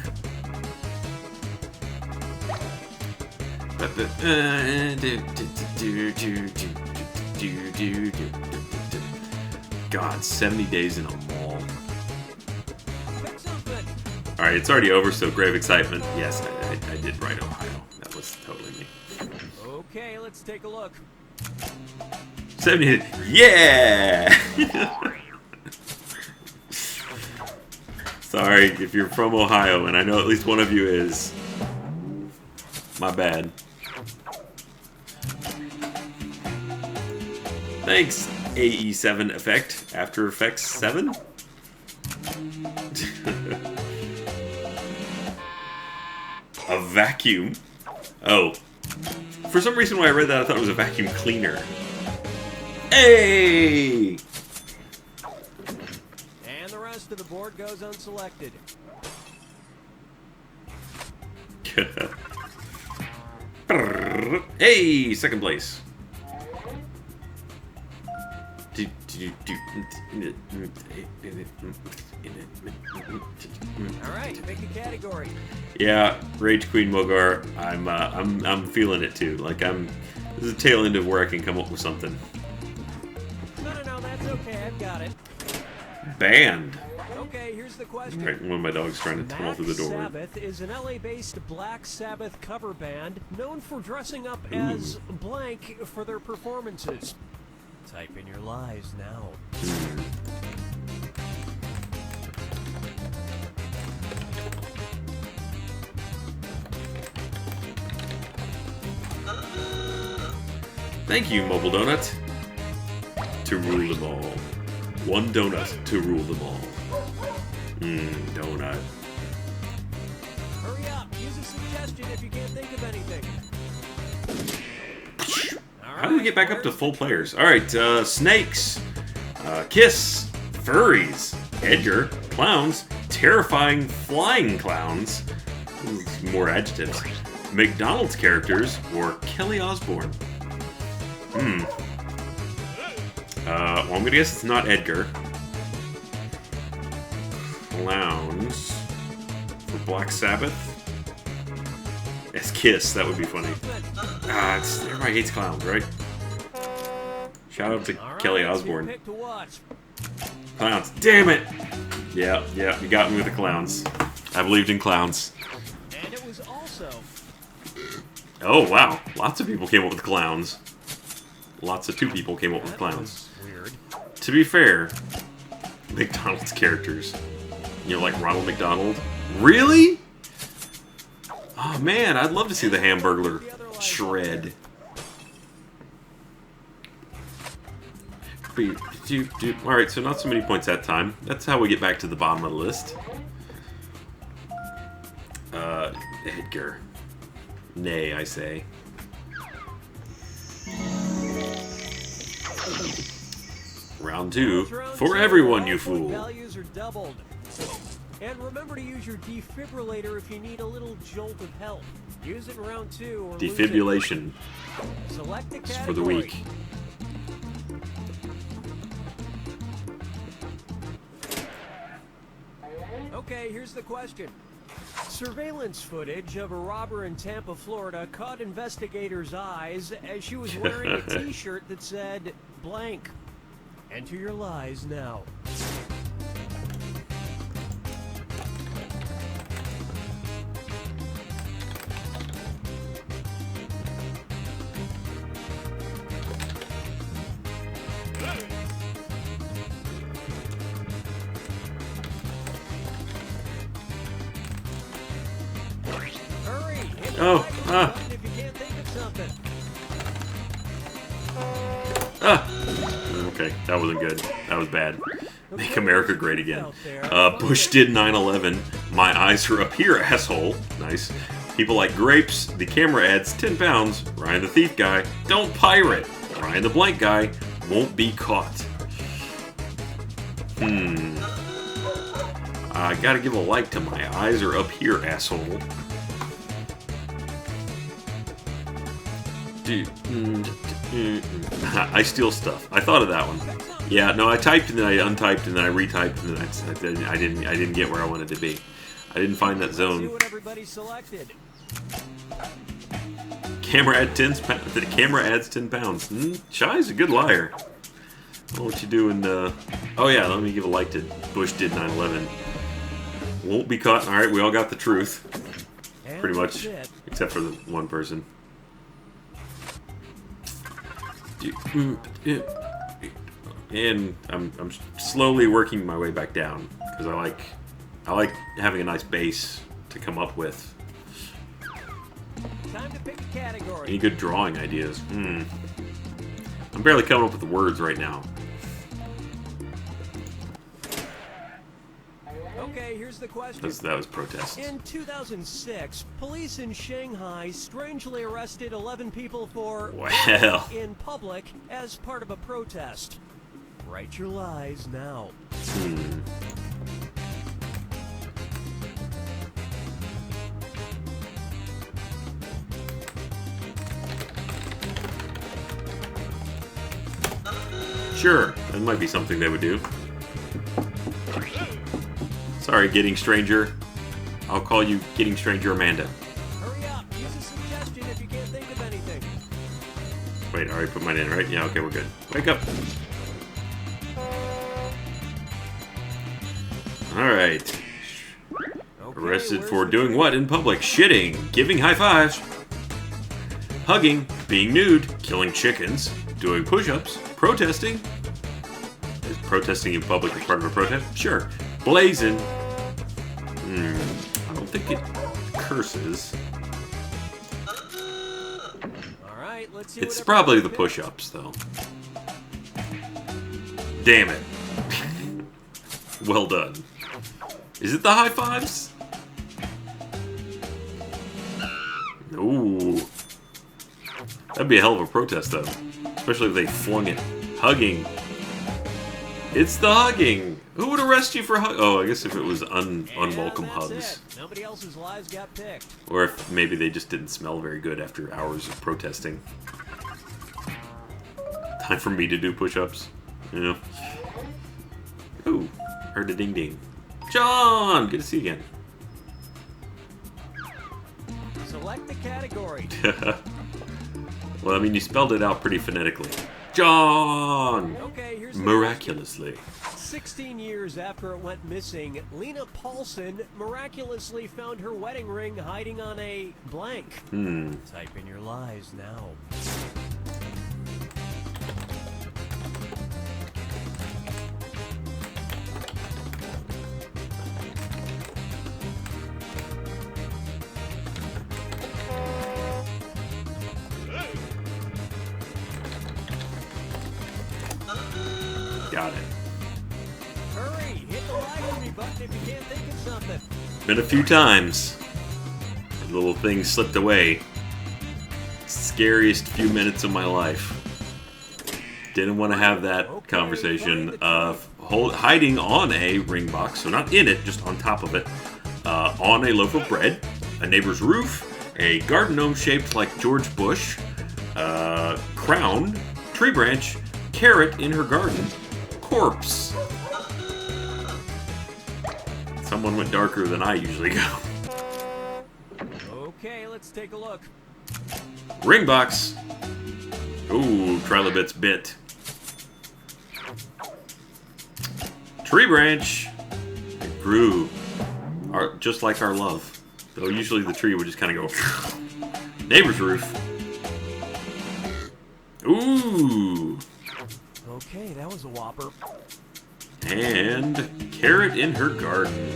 God, 70 days in a mall.
Pick something.
Alright, it's already over, so grave excitement. Yes, I did write Ohio. That was totally me.
Okay, let's take a look.
70 days. Yeah! Sorry if you're from Ohio, and I know at least one of you is. My bad. Thanks, AE7 Effect. After Effects 7? A vacuum? Oh. For some reason when I read that, I thought it was a vacuum cleaner. Hey!
And the rest of the board goes unselected.
Hey, second place.
Alright, pick a category.
Yeah, Rage Queen Mogar. I'm feeling it too. Like this is a tail end of where I can come up with something.
No, that's okay, I've got it.
Band.
Okay, here's the question.
Right, one of my dogs trying to tunnel through the door.
Sabbath is an LA-based Black Sabbath cover band known for dressing up as blank for their performances. Type in your lies now.
Thank you, Mobile Donut. To rule them all. One donut to rule them all. Donut.
Hurry up, use a suggestion if you can't think of anything.
How do we get back up to full players? Alright, snakes, Kiss, furries, Edgar, clowns, terrifying flying clowns, more adjectives, McDonald's characters, or Kelly Osbourne? Well, I'm gonna guess it's not Edgar. Clowns for Black Sabbath. It's Kiss, that would be funny. Everybody hates clowns, right? Shout out to Kelly Osbourne.
Pick to watch.
Clowns. Damn it! Yeah, you got me with the clowns. I believed in clowns.
And it was also...
Oh, wow. Lots of people came up with clowns. Lots of two people came up with clowns.
Weird.
To be fair, McDonald's characters. You know, like Ronald McDonald. Really? Oh man, I'd love to see the Hamburglar shred. Alright, so not so many points that time. That's how we get back to the bottom of the list. Edgar. Nay, I say. Round 2. For everyone, you fool.
Values are doubled. And remember to use your defibrillator if you need a little jolt of help. Use it in round 2 or lose it.
Defibrillation.
Select a category.
For the weak.
Okay, here's the question. Surveillance footage of a robber in Tampa, Florida caught investigators' eyes as she was wearing a t-shirt that said blank. Enter your lies now. Hurry! Hit the
Oh,
microphone
ah.
button if you can't think of something.
Okay, that wasn't good. That was bad. Make America great again. Bush did 9/11. My eyes are up here, asshole. Nice. People like grapes. The camera adds 10 pounds. Ryan the thief guy. Don't pirate. Ryan the blank guy. Won't be caught. I gotta give a like to my eyes are up here, asshole. I steal stuff. I thought of that one. Yeah, no, I typed and then I untyped and then I retyped and then I didn't get where I wanted to be. I didn't find that zone.
See what everybody selected.
Camera adds 10 pounds. Shy's a good liar. I don't know what you do in. Oh yeah, let me give a like to Bush did 9/11. Won't be caught. All right, we all got the truth,
And
pretty much,
that's it.
except for the one person. And I'm slowly working my way back down because I like having a nice base to come up with.
Time to pick a category.
Any good drawing ideas? I'm barely coming up with the words right now.
Okay, here's the question.
That was protest.
In 2006, police in Shanghai strangely arrested 11 people for
Well.
in public as part of a protest. Write your lies now.
Sure, that might be something they would do. Sorry, Getting Stranger. I'll call you Getting Stranger Amanda.
Hurry up, use a suggestion if you can't think of anything.
Wait, I already put mine in, right? Yeah, okay, we're good. Wake up. Alright.
Okay,
Arrested
where's
for
the
doing
truth?
what in public? Shitting, giving high fives, hugging, being nude, killing chickens, doing push-ups, protesting. Is protesting in public as part of a protest? Sure. Blazing. I don't think it curses.
All right, let's see.
It's
what
probably the
everybody picked.
push-ups, though. Damn it. Well done. Is it the high fives? Ooh. That'd be a hell of a protest, though. Especially if they flung it. Hugging. It's the hugging. Who would arrest you for hug? Oh, I guess if it was unwelcome
And that's
hugs.
it. Nobody else's lies got picked.
Or if maybe they just didn't smell very good after hours of protesting. Time for me to do push-ups. Yeah. Ooh, heard a ding ding. John! Good to see you again.
Select the category.
Well, I mean, you spelled it out pretty phonetically. John!
Okay, here's the
Miraculously.
question. 16 years after it went missing, Lena Paulson miraculously found her wedding ring hiding on a blank. Type in your lies now.
Got it.
Hurry, hit the lie for me button if you can't think of something.
Been a few times. The little thing slipped away. Scariest few minutes of my life. Didn't want to have that conversation of hiding on a ring box, so not in it, just on top of it, on a loaf of bread, a neighbor's roof, a garden gnome shaped like George Bush, crown, tree branch, carrot in her garden, corpse. Someone went darker than I usually go.
Okay, let's take a look.
Ring box. Ooh, Trilobit's bit. Tree branch. It grew. Just like our love. Though usually the tree would just kind of go. Neighbor's roof. Ooh.
Okay, that was a whopper.
And carrot in her garden.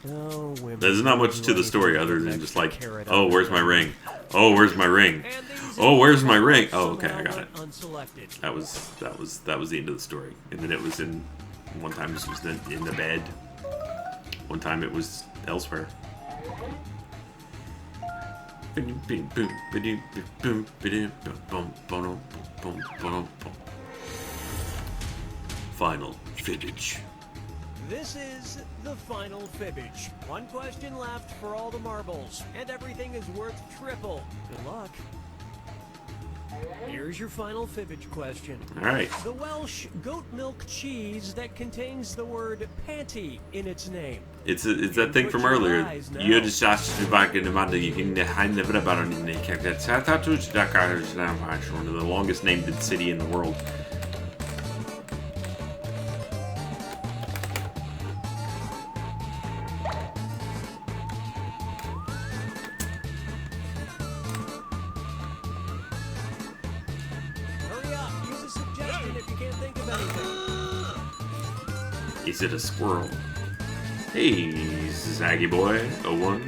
Oh, women.
There's not much to the story other than just like,
Carrot
oh,
on
where's
the
my
garden.
ring? Oh, where's my ring?
And these
Oh, where's my ring? Oh, okay, I
somehow
got it.
went Unselected.
That was the end of the story. And then it was in one time it was in the bed. One time it was elsewhere. final fibbage.
This is the final fibbage. One question left for all the marbles, and everything is worth triple. Good luck. Here's your final fibbage question.
All right.
The Welsh goat milk cheese that contains the word panty in its name.
It's that thing from earlier. You're just back in the one of the longest named city in the world.
Hurry up, use a suggestion if you can't think of anything.
Is it a squirrel? Hey, Zaggy Boy 01.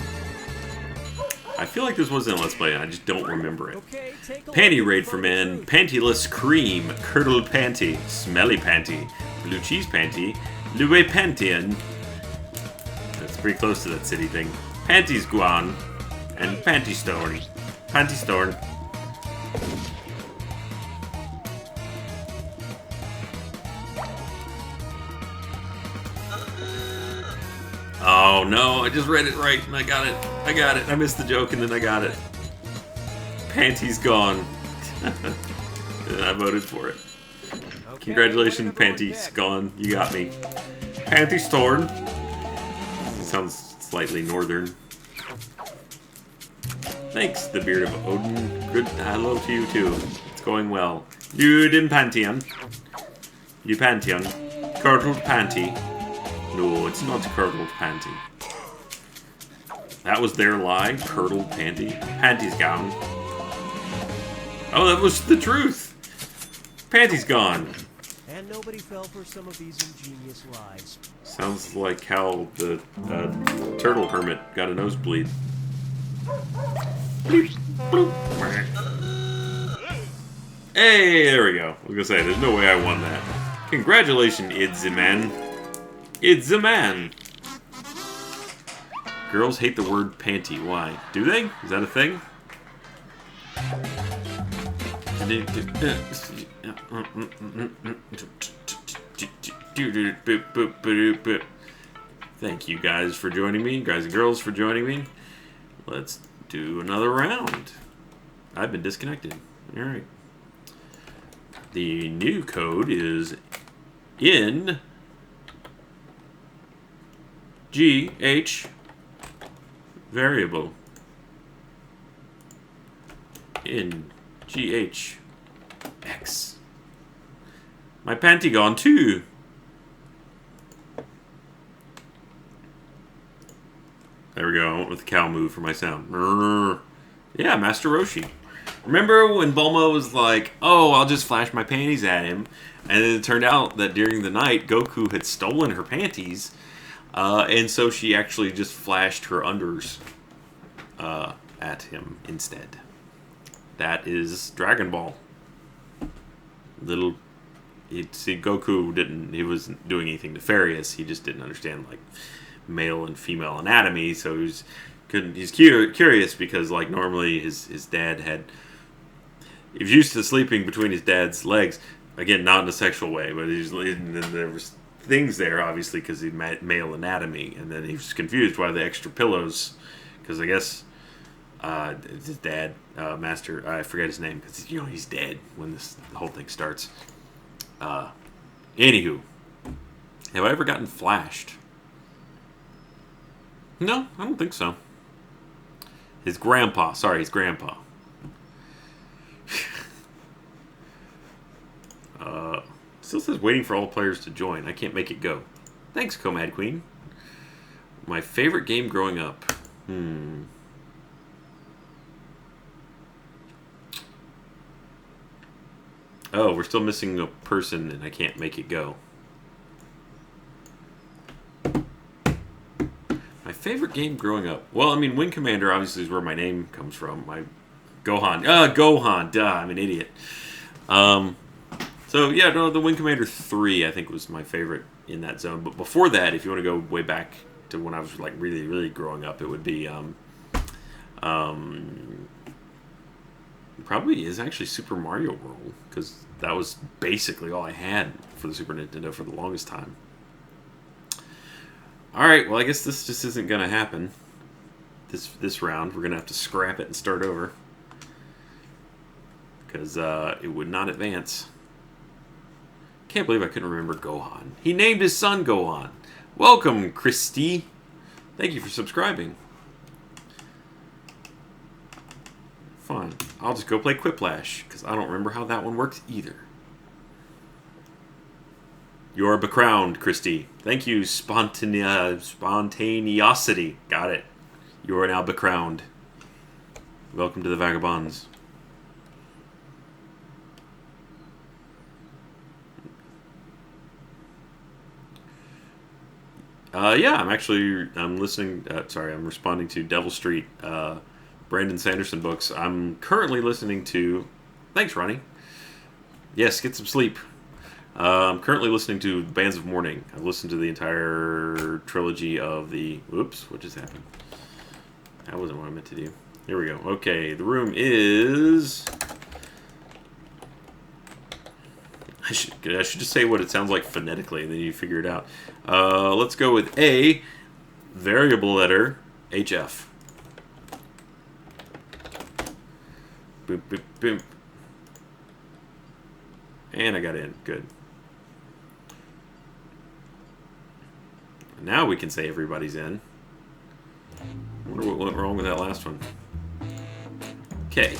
I feel like this wasn't a Let's Play, I just don't remember it.
Okay, take a
Panty
look
raid
at
for
the
men,
truth.
pantyless cream, curdled panty, smelly panty, blue cheese panty, Louis Pantian. That's pretty close to that city thing. Panties Guan, and Panty Storm. Panty Storm. Oh no, I just read it right and I got it. I got it. I missed the joke and then I got it. Panty's gone. And I voted for it.
Okay,
Congratulations,
what did everyone
Panty's
pick?
gone. You got me. Panty Storm. Sounds slightly northern. Thanks, the Beard of Odin. Good hello to you too. It's going well. You in Pantheon. You Pantheon. Curdled Panty. No, it's not curdled panty. That was their lie. Curdled panty. Panty's gone. Oh, that was the truth. Panty's gone.
And nobody fell for some of these ingenious lies.
Sounds like how the turtle hermit got a nosebleed. Bleep, bloop. Hey, there we go. I was gonna say, there's no way I won that. Congratulations, Idza Man. It's a man. Girls hate the word panty. Why? Do they? Is that a thing? Thank you guys for joining me. Guys and girls for joining me. Let's do another round. I've been disconnected. Alright. The new code is in GH variable in GH X. My panty gone too. There we go. I went with the cow move for my sound. Brrr. Yeah, Master Roshi. Remember when Bulma was like, oh, I'll just flash my panties at him? And then it turned out that during the night, Goku had stolen her panties. And so she actually just flashed her unders at him instead. That is Dragon Ball. See, Goku he wasn't doing anything nefarious. He just didn't understand, like, male and female anatomy. So he's curious because, like, normally his dad he was used to sleeping between his dad's legs. Again, not in a sexual way, but and then there was things there, obviously, because he had male anatomy, and then he was confused why the extra pillows, because I guess his dad, Master, I forget his name, because he's dead when the whole thing starts. Anywho, have I ever gotten flashed? No, I don't think so. His grandpa. Still says waiting for all players to join. I can't make it go. Thanks, Comad Queen. My favorite game growing up. Oh, we're still missing a person and I can't make it go. My favorite game growing up. Well, I mean, Wing Commander obviously is where my name comes from. My Gohan. Gohan. Duh, I'm an idiot. So, yeah, no, the Wing Commander 3, I think, was my favorite in that zone. But before that, if you want to go way back to when I was, like, really, really growing up, it would be, It probably is actually Super Mario World, because that was basically all I had for the Super Nintendo for the longest time. Alright, well I guess this just isn't going to happen. This round, we're going to have to scrap it and start over. Because it would not advance. Can't believe I couldn't remember Gohan. He named his son Gohan. Welcome, Christy. Thank you for subscribing. Fine. I'll just go play Quiplash, because I don't remember how that one works either. You're becrowned, Christy. Thank you, spontaneosity. Got it. You are now becrowned. Welcome to the Vagabonds. Yeah, I'm listening, I'm responding to Devil Street, Brandon Sanderson books. I'm currently listening to, thanks Ronnie. Yes, get some sleep. I'm currently listening to Bands of Mourning. I've listened to the entire trilogy of the, whoops, what just happened? That wasn't what I meant to do. Here we go. Okay, the room is, I should just say what it sounds like phonetically, and then you figure it out. Let's go with A, variable letter, HF. Boop, boop, boop. And I got in. Good. Now we can say everybody's in. I wonder what went wrong with that last one. Okay.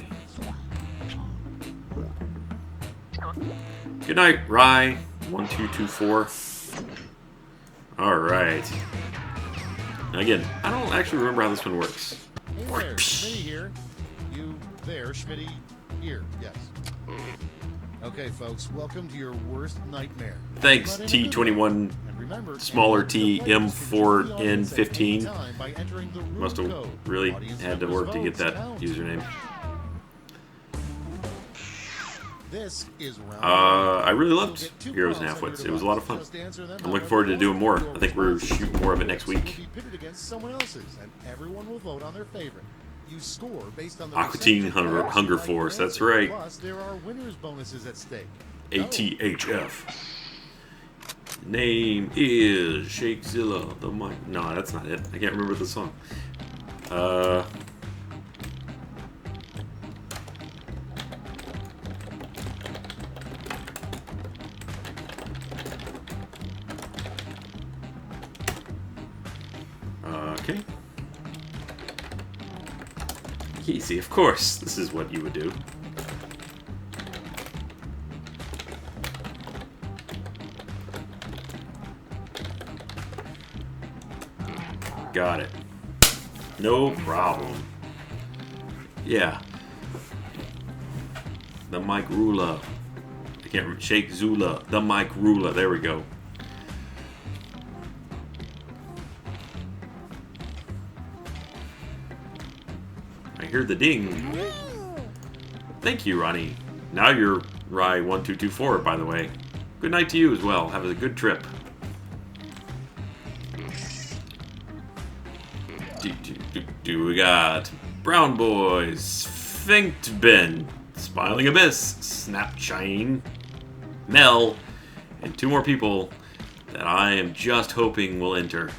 Good night, Rye. 1224. Alright. Again, I don't actually remember how this one works.
Hey there, Schmitty here. You there, Schmitty here, yes. Okay, folks, welcome to your worst nightmare.
Thanks, T21,
remember,
smaller T, M4N15. Must have really had to work to get that username.
This is
I really loved Heroes and Halfwits. It was a lot of fun. I'm looking forward to doing more. I think we're shooting more of it next week. Aqua Teen Hunger Force, that's right.
Plus, there are winners bonuses at stake.
ATHF. Name is Shakezilla. The mic. No, that's not it. I can't remember the song. Okay. Easy, of course. This is what you would do. Got it. No problem. Yeah. The Mike Rula. I can't remember. Shake Zula. The Mike Rula. There we go. I hear the ding. Thank you, Ronnie. Now you're Rye1224, by the way. Good night to you as well. Have a good trip. We got Brown Boys, Finked Ben, Smiling Abyss, Snapshine, Mel, and two more people that I am just hoping will enter.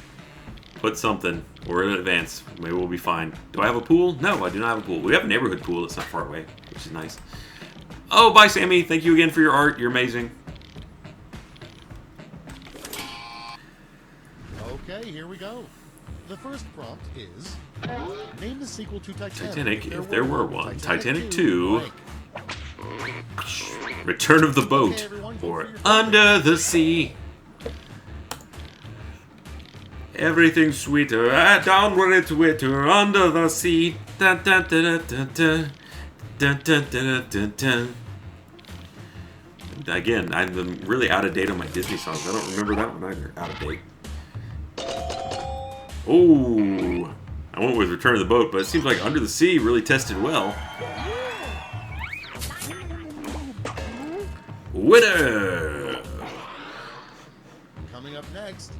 Put something. We're in advance. Maybe we'll be fine. Do I have a pool? No, I do not have a pool. We have a neighborhood pool that's not far away, which is nice. Oh, bye, Sammy. Thank you again for your art. You're amazing.
Okay, here we go. The first prompt is, name the sequel to
Titanic, if there were one. Titanic 2, Return of the Boat, or Under the Sea. Everything's sweeter, down when it's wetter, under the sea. Dun, dun, dun, dun, dun, dun, dun, dun, dun, dun. Again, I'm really out of date on my Disney songs. I don't remember that one either. Out of date. Oh, I went with Return of the Boat, but it seems like Under the Sea really tested well. Winner!
Coming up next,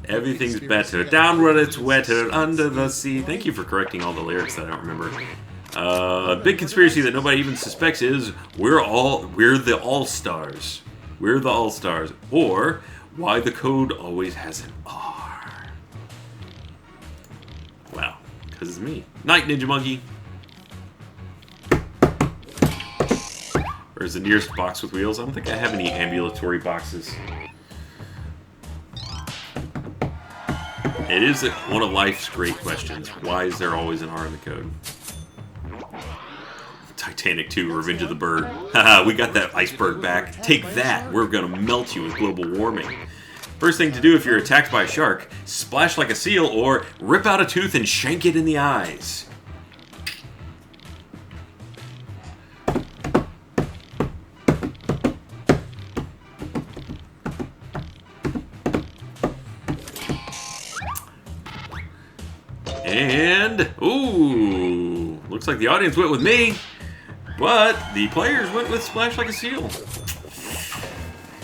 everything's better, down when it's wetter, under the sea. Thank you for correcting all the lyrics that I don't remember. A big conspiracy that nobody even suspects is we're the All-Stars. We're the All-Stars. Or why the code always has an R. Wow, because it's me. Night, Ninja Monkey. Where's the nearest box with wheels? I don't think I have any ambulatory boxes. It is one of life's great questions. Why is there always an R in the code? Titanic 2, Revenge of the Bird. Haha, we got that iceberg back. Take that. We're gonna melt you with global warming. First thing to do if you're attacked by a shark, splash like a seal or rip out a tooth and shank it in the eyes. And, ooh, looks like the audience went with me, but the players went with splash like a seal.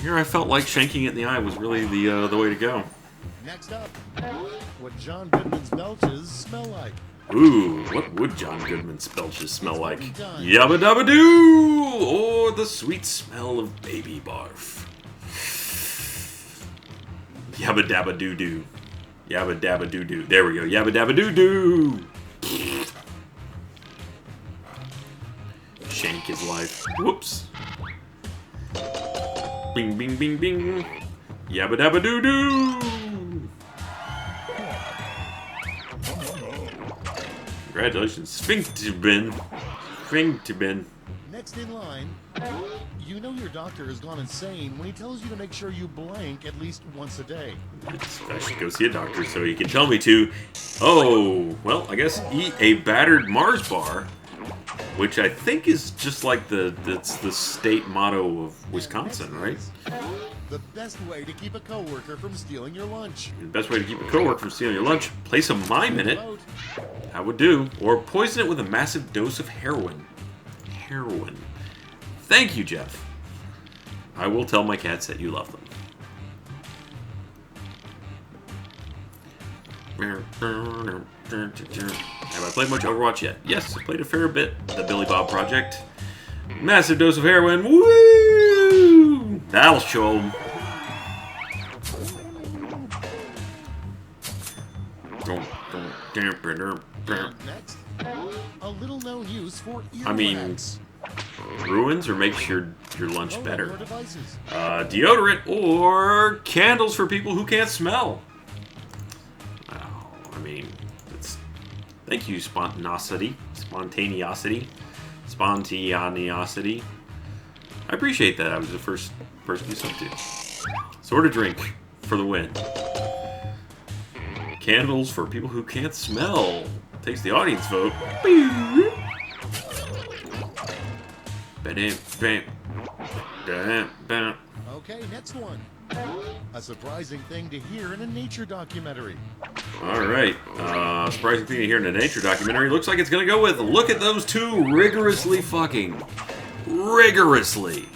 Here I felt like shanking it in the eye was really the way to go.
Next up, what John Goodman's belches smell like.
Ooh, what would John Goodman's belches smell like? Yabba dabba doo! Or the sweet smell of baby barf. Yabba dabba doo doo. Yabba dabba doo doo. There we go. Yabba dabba doo doo. Shank his life. Whoops. Bing bing bing bing. Yabba dabba doo doo. Congratulations, Sphinctibin. Sphinctibin.
Next in line, you know your doctor has gone insane when he tells you to make sure you blank at least once a day.
I should go see a doctor so he can tell me to, oh, well, I guess eat a battered Mars bar, which I think is just like it's the state motto of Wisconsin, right?
The best way to keep a coworker from stealing your lunch.
The best way to keep a coworker from stealing your lunch, place a mime in it. That would do. Or poison it with a massive dose of heroin. Heroin. Thank you, Jeff. I will tell my cats that you love them. Have I played much Overwatch yet? Yes, I played a fair bit. The Billy Bob Project. Massive dose of heroin. Woo! That'll show them.
Next, a little known use for earwax.
I mean, ruins or makes your lunch better. Deodorant or candles for people who can't smell. Oh, I mean, thank you, spontaneity. I appreciate that. I was the first person you sent to. Sort of drink for the win. Candles for people who can't smell. Takes the audience vote.
Okay, next one. A surprising thing to hear in a nature documentary.
Alright, surprising thing to hear in a nature documentary. Looks like it's gonna go with, look at those two rigorously fucking. Rigorously.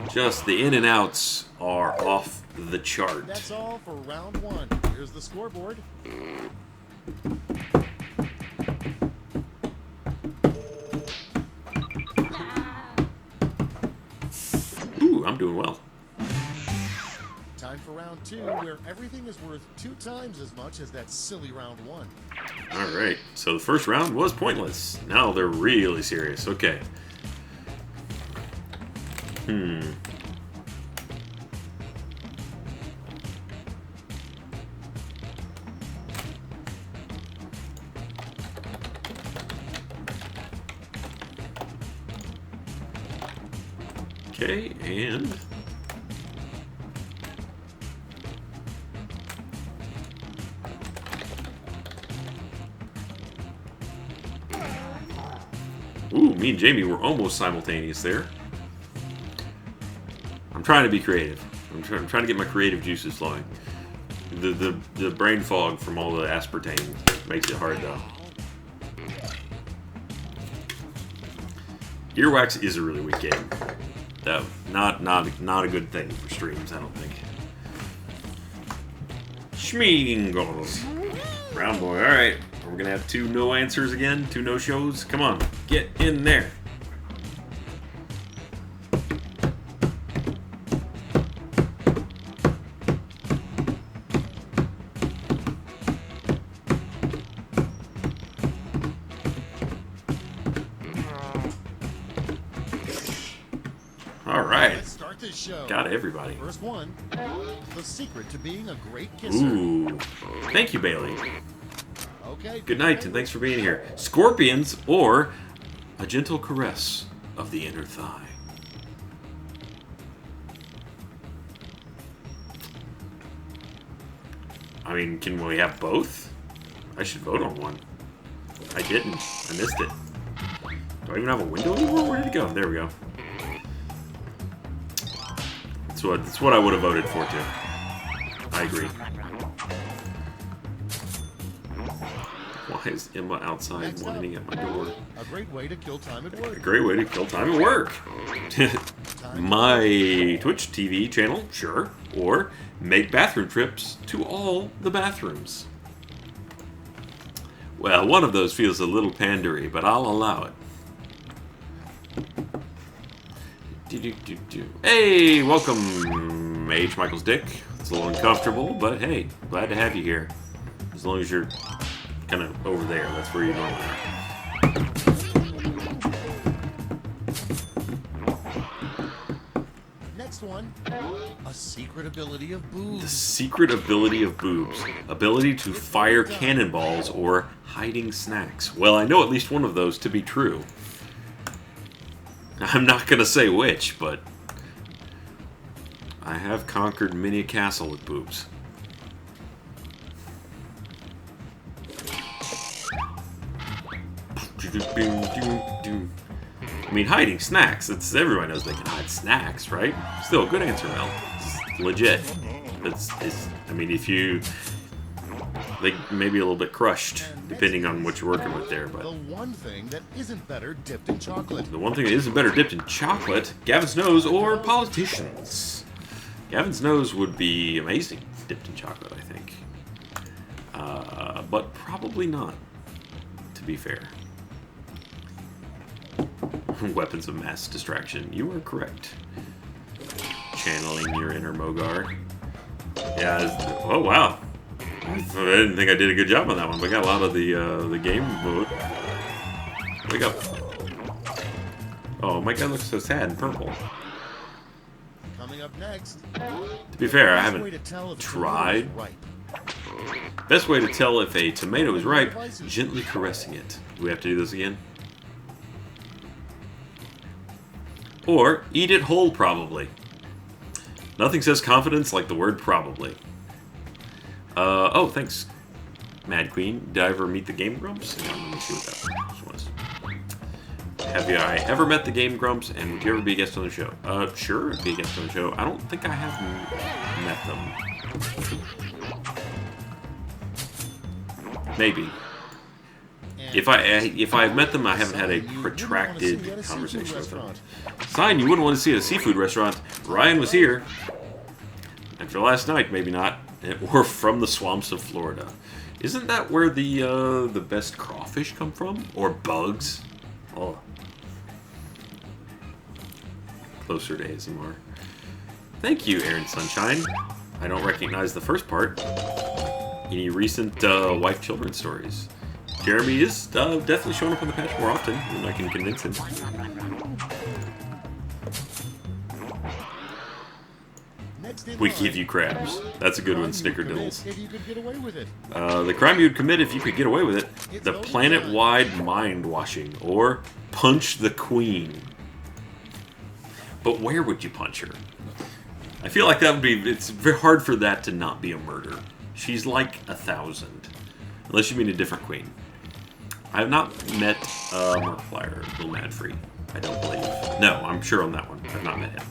Just the in and outs are off the chart.
That's all for round one. Here's the scoreboard.
Ooh, I'm doing well.
Time for round two, where everything is worth 2 times as much as that silly round one.
Alright, so the first round was pointless. Now they're really serious. Okay. Okay, and ooh, me and Jamie were almost simultaneous there. I'm trying to be creative. I'm trying to get my creative juices flowing. The brain fog from all the aspartame makes it hard though. Earwax is a really weak game. Though not a good thing for streams, I don't think. Schmeagles. Round boy, alright. We're gonna have 2 no answers again, 2 no shows. Come on, get in there. All right.
Let's start this show.
Got everybody.
First one, the secret to being a great kisser.
Ooh. Thank you, Bailey.
Okay.
Good night, and thanks for being here. Scorpions or a gentle caress of the inner thigh. I mean, can we have both? I should vote on one. I didn't. I missed it. Do I even have a window anymore? Where did it go? There we go. That's what I would have voted for, too. I agree. Why is Emma outside whining at my door?
A great way to kill time at
A
work.
great way to kill time at work. My Twitch TV channel, sure. Or make bathroom trips to all the bathrooms. Well, one of those feels a little pandery, but I'll allow it. Hey, welcome, H. Michael's Dick. It's a little uncomfortable, but hey, glad to have you here. As long as you're kind of over there, that's where you normally are.
Next one, a secret ability of
The
boobs.
secret ability of boobs. Ability to fire cannonballs or hiding snacks. Well, I know at least one of those to be true. I'm not going to say which, but I have conquered many a castle with boobs. I mean, hiding snacks. It's everyone knows they can hide snacks, right? Still, good answer, Mel. It's legit. It's. I mean, if you, they may be a little bit crushed, depending on what you're working with there. But
The one thing that isn't better dipped in chocolate.
the one thing that isn't better dipped in chocolate, Gavin's nose or politicians. Gavin's nose would be amazing dipped in chocolate, I think. But probably not, to be fair. Weapons of mass distraction. You are correct. Channeling your inner Mogar. Yeah. Oh wow. I didn't think I did a good job on that one, but I got a lot of the game mode. Wake up. Oh, my guy looks so sad and purple.
Coming up next.
To be fair, I
Best way
haven't
to tell if a
tried.
tomato is ripe.
Best way to tell if a tomato is ripe, gently caressing it. Do we have to do this again? Or eat it whole, probably. Nothing says confidence like the word probably. Oh, thanks, Mad Queen. Did I ever meet the Game Grumps? Hang on, let me see what that was. Have I ever met the Game Grumps, and would you ever be a guest on the show? Sure, I'd be a guest on the show. I don't think I have met them. Maybe.
And
If I've met them, I haven't had a
you wouldn't wanna see
protracted
me at a seafood
conversation with them.
restaurant.
Sign, you wouldn't want to see at a seafood restaurant. Ryan was here. After last night, maybe not. Or from the swamps of Florida. Isn't that where the best crawfish come from? Or bugs? Oh. Closer to ASMR. Thank you, Aaron Sunshine. I don't recognize the first part. Any recent wife-children stories? Jeremy is definitely showing up on the patch more often than I can convince him.
Next in
We
line,
give you crabs. That's a good one,
crime you would commit
Snickerdoodles.
If you could get away with it.
The crime you'd commit if you could get away with it. The planet-wide mind-washing. Or punch the queen. But where would you punch her? I feel like that would be... It's very hard for that to not be a murder. She's like 1,000. Unless you mean a different queen. I have not met Markiplier, Bill Madfree. I don't believe. No, I'm sure on that one. I've not met him.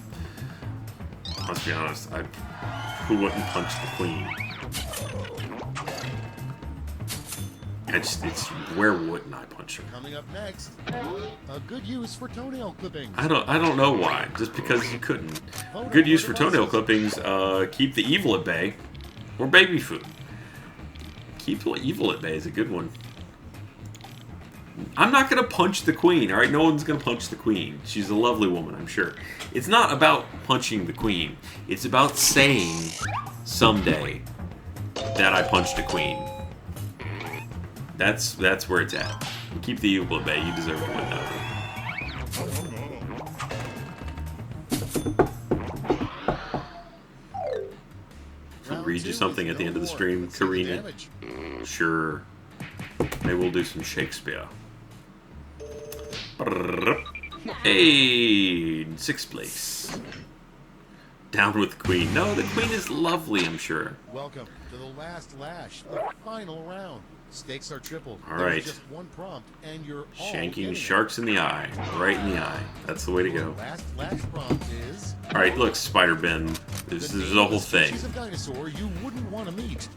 Let's be honest. Who wouldn't punch the queen? It's where wouldn't I punch her?
Coming up next, a good use for toenail clippings.
I don't know why. Just because you couldn't. Good use for toenail clippings. Keep the evil at bay, or baby food. Keep the evil at bay is a good one. I'm not going to punch the queen, all right? No one's going to punch the queen. She's a lovely woman, I'm sure. It's not about punching the queen. It's about saying someday that I punched a queen. That's where it's at. Keep the evil at bay. You deserve to win that one. I'll read you something at the end of the stream, Karina. Sure. Maybe we'll do some Shakespeare. Hey, 6th place. Down with the queen. No, the queen is lovely, I'm sure.
Welcome to the last lash, the final round. Stakes are triple.
All right.
Just one prompt, and you're
shanking sharks in the eye, right in the eye. That's the way to go.
Last lash prompt is.
All right, look, Spider Ben. This is the whole thing.
She's a dinosaur you wouldn't want to meet.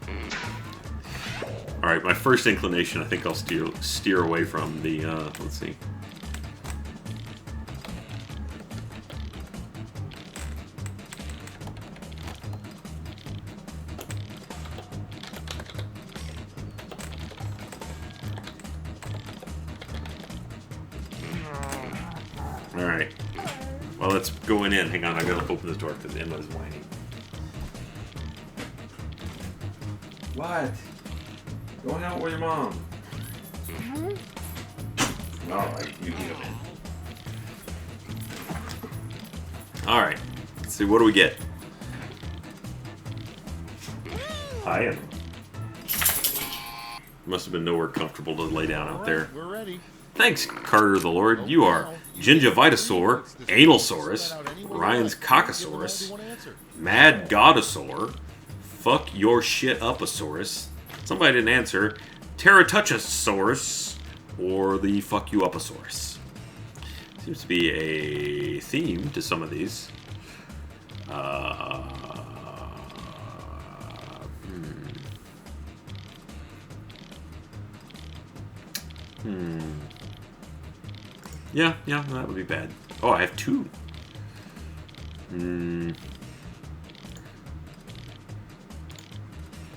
All right, my first inclination, I think I'll steer away from the. Let's see. Alright. Well, let's go in. Hang on, I gotta open this door because Emma's whining. What? Going out with your mom. Alright, you get him in. Alright. Let's see, what do we get? Hi, Emma. Must have been nowhere comfortable to lay down out there.
We're ready.
Thanks, Carter the Lord. You are Gingivitosaur, Analsaurus, Ryan's Cockosaurus, Mad Godosaur, Fuck Your Shit Upasaurus. Somebody didn't answer. Terratuchosaurus, or the Fuck You Upasaurus. Seems to be a theme to some of these. Yeah, that would be bad. Oh, I have 2.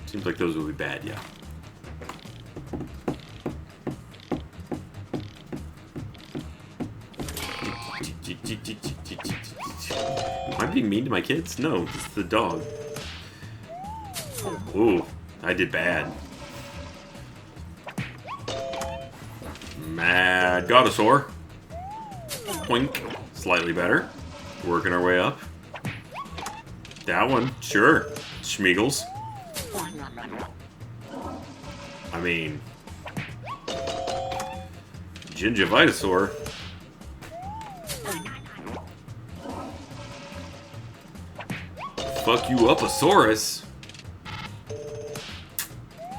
Seems like those would be bad, yeah. Am I being mean to my kids? No, it's the dog. Ooh, I did bad. Mad Godosaur. Poink. Slightly better. Working our way up. That one, sure. Schmeagles. I mean... Gingivitosaur. Fuck you Upasaurus.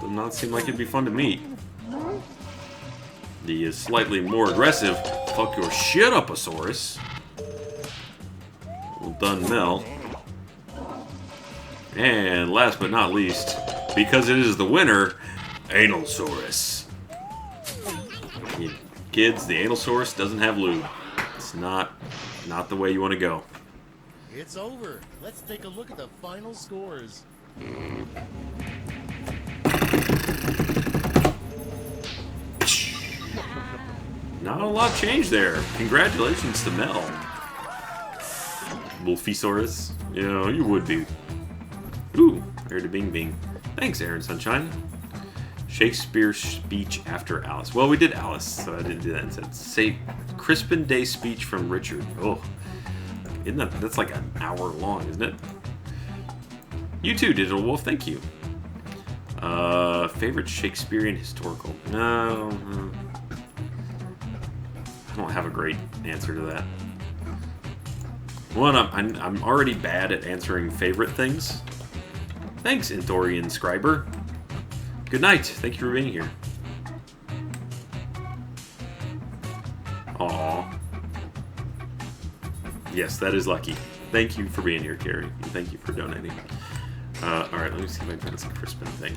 Does not seem like it'd be fun to meet. The slightly more aggressive Fuck Your Shit Upasaurus. Well done, Mel. And last but not least, because it is the winner, Analsaurus. Kids, the Analsaurus doesn't have lube. It's not the way you want to go.
It's over. Let's take a look at the final scores.
Not a lot changed there. Congratulations to Mel. Wolfesaurus. You know, you would be. Ooh, I heard a bing bing. Thanks, Aaron Sunshine. Shakespeare speech after Alice. Well, we did Alice, so I didn't do that instead. Say Crispin Day speech from Richard. Oh, that's like an hour long, isn't it? You too, Digital Wolf. Thank you. Favorite Shakespearean historical? No. I don't have a great answer to that. One, I'm already bad at answering favorite things. Thanks, Inthorian Scriber. Good night. Thank you for being here. Aww. Yes, that is lucky. Thank you for being here, Carrie. And thank you for donating. Alright, let me see if I can find this Crispin thing.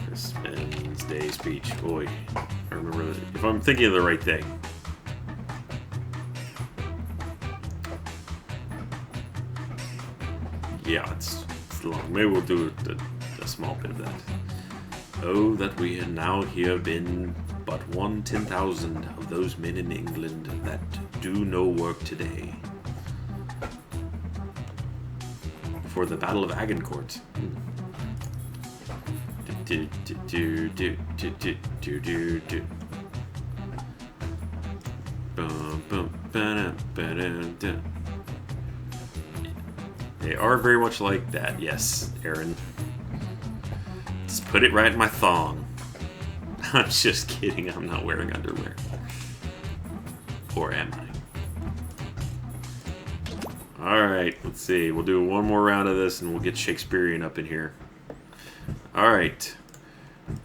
Crispin's Day speech. Boy, I remember that. If I'm thinking of the right thing. Yeah, it's long. Maybe we'll do a small bit of that. Oh, that we had now here been but 1/10,000 of those men in England that do no work today. For the Battle of Agincourt. They are very much like that, yes, Aaron. Just put it right in my thong. I'm just kidding, I'm not wearing underwear. Or am I? Alright, let's see. We'll do one more round of this and we'll get Shakespearean up in here. Alright.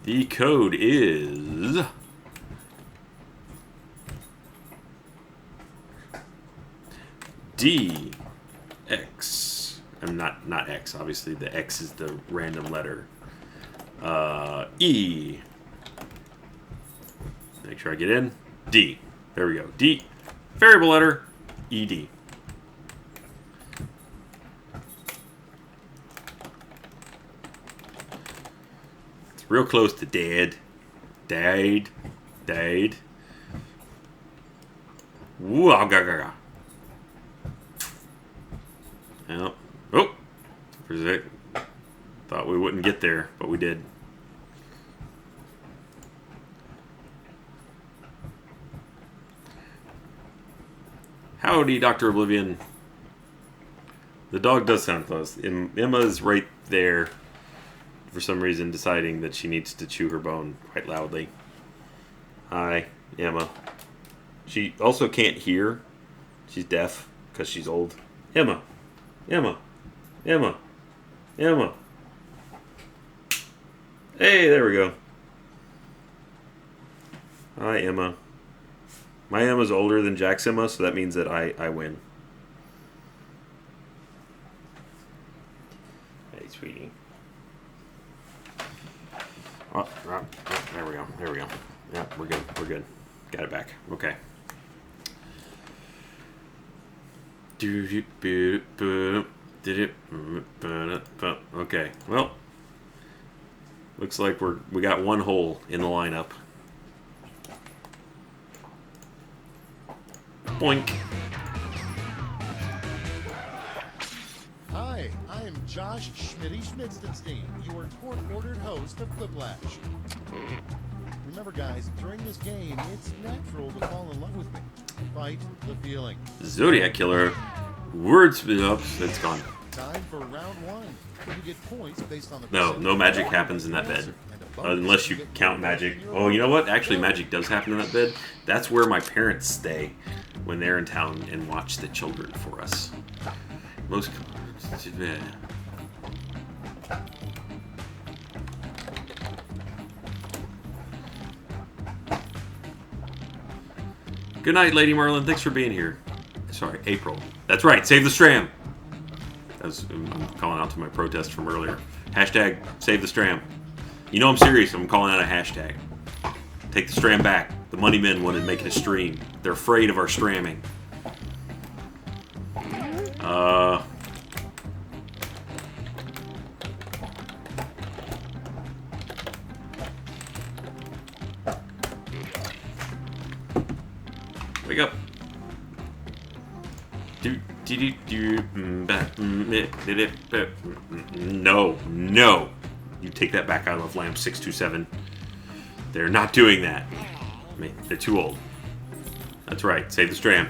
The code is... DX. I'm not X, obviously the X is the random letter. E. Make sure I get in. D. There we go. D. Variable letter. ED. It's real close to dead. Died. Woo, ga. Yep. Oh! For a sec. Thought we wouldn't get there, but we did. Howdy, Dr. Oblivion. The dog does sound close. Emma's right there, for some reason, deciding that she needs to chew her bone quite loudly. Hi, Emma. She also can't hear. She's deaf because she's old. Emma. Hey, there we go. Hi, Emma. My Emma's older than Jack's Emma, so that means that I win. Hey, sweetie. Oh, there we go. Yeah, we're good. Got it back. Okay. Okay, well, looks like we got one hole in the lineup. Boink.
Hi, I am Josh Schmitty Schmitzenstein, your court-ordered host of Quiplash. Remember, guys, during this game, it's natural to fall in love with me. Fight the feeling.
Zodiac Killer. Words. Oops, it's gone.
Time for round one. You get points based on the
No magic happens in that bed. Unless you count magic. Oh, you know what? Actually, magic does happen in that bed. That's where my parents stay when they're in town and watch the children for us. Most... Good night, Lady Merlin. Thanks for being here. Sorry, April. That's right. Save the Stram. I'm calling out to my protest from earlier. Hashtag save the Stram. You know I'm serious. I'm calling out a hashtag. Take the Stram back. The money men want to make it a stream. They're afraid of our stramming. Wake up. No. You take that back, I love Lamp 627. They're not doing that. I mean, they're too old. That's right. Save the Stram.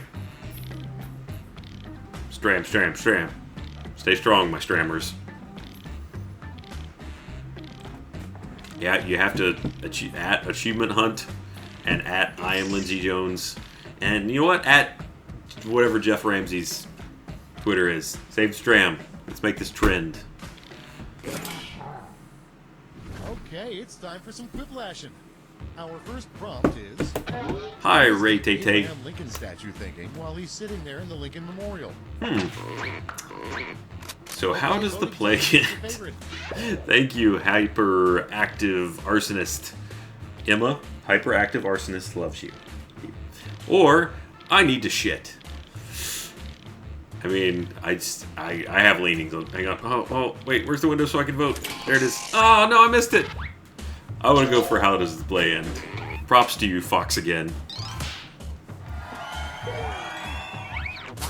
Stram. Stay strong, my Strammers. Yeah, you have to at Achievement Hunt and at I am Lindsay Jones. And you know what? At whatever Jeff Ramsey's Twitter is. Save the Stram. Let's make this trend.
Okay, it's time for some quiplashing. Our first prompt is...
Hi, Ray Tay Tay.
Abraham Lincoln statue thinking while he's sitting there in the Lincoln Memorial.
So how does the play end? Thank you, Hyperactive Arsonist. Emma, Hyperactive Arsonist loves you. Or, I need to shit. I mean, I have leanings on. Hang on. Oh, wait, where's the window so I can vote? There it is. Oh, no, I missed it. I want to go for how does the play end. Props to you, Fox again.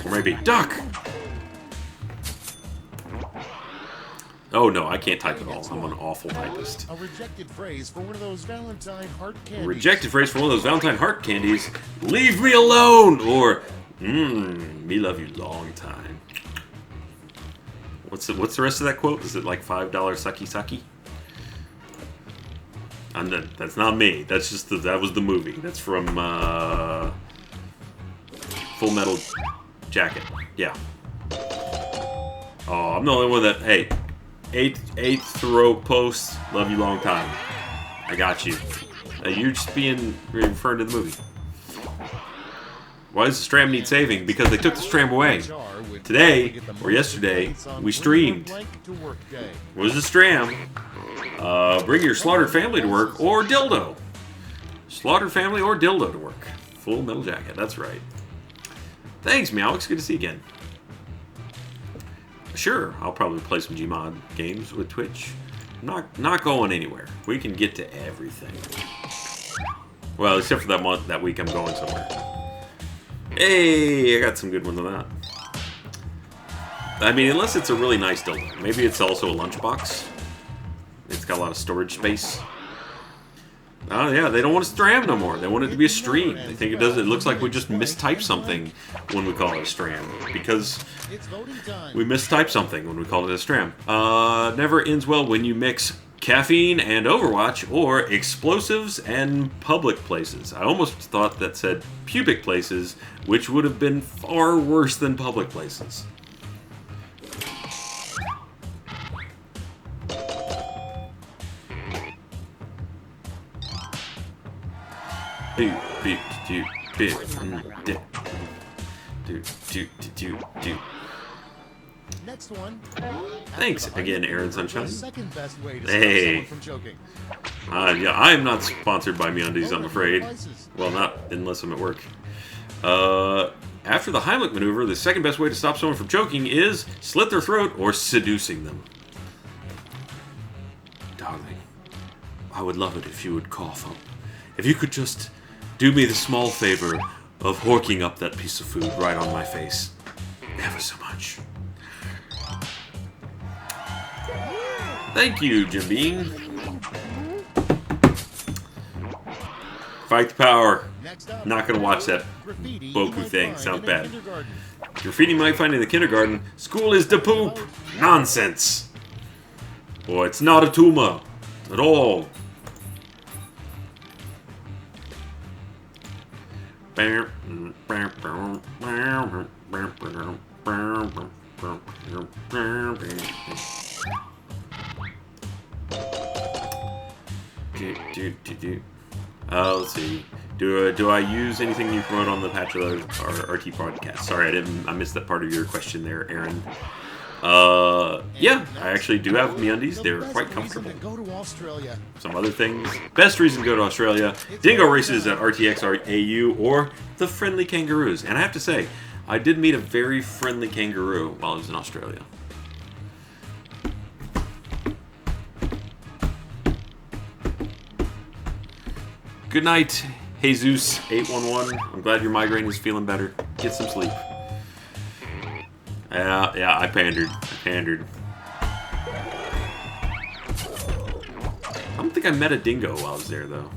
Or maybe duck. Oh no, I can't type at all. I'm an awful typist.
A rejected phrase for one of those Valentine heart candies.
Rejected phrase for one of those Valentine heart candies. Leave me alone! Or, me love you long time. What's the rest of that quote? Is it like $5 sucky sucky? That's not me. That's just that was the movie. That's from Full Metal Jacket. Yeah. Oh, I'm the only one that. Hey, eighth row post. Love you long time. I got you. You're just referring to the movie. Why does the Stram need saving? Because they took the Stram away. Today, or yesterday, we streamed. What was the Stram? Bring your slaughtered family to work, or dildo. Slaughtered family or dildo to work. Full Metal Jacket, that's right. Thanks, Meowix. Good to see you again. Sure, I'll probably play some Gmod games with Twitch. Not going anywhere. We can get to everything. Well, except for that week I'm going somewhere. Hey, I got some good ones on that. I mean, unless it's a really nice dildo. Maybe it's also a lunchbox. It's got a lot of storage space. Oh yeah, they don't want a Stram no more. They want it to be a stream. They think it does. It looks like we just mistyped something when we call it a Stram, because we mistyped something when we called it a Stram. Never ends well when you mix caffeine and Overwatch, or explosives and public places. I almost thought that said pubic places, which would have been far worse than public places.
Next one.
Thanks again, Aaron Sunshine.
Second best way to
Hey.
stop someone from choking.
Yeah, I'm not sponsored by MeUndies, I'm afraid. Well, not unless I'm at work. After the Heimlich maneuver, the second best way to stop someone from choking is slit their throat or seducing them. Darling, I would love it if you would cough up. If you could just do me the small favor of horking up that piece of food right on my face. Ever so much. Thank you, Jim Bean. Fight the power. Not gonna watch that Boku thing. Sounds bad. Graffiti you might find in the kindergarten. School is the poop. Nonsense. Boy, it's not a tumor at all. Let's see. Do I use anything you promote on the Patch of our RT podcast? Sorry, I missed that part of your question there, Aaron. Yeah, I actually do have MeUndies. They're quite comfortable. Some other things. Best reason to go to Australia. Dingo races at RTX AU or the Friendly Kangaroos. And I have to say, I did meet a very friendly kangaroo while I was in Australia. Good night, Jesus811. I'm glad your migraine is feeling better. Get some sleep. Yeah, I pandered. I don't think I met a dingo while I was there, though.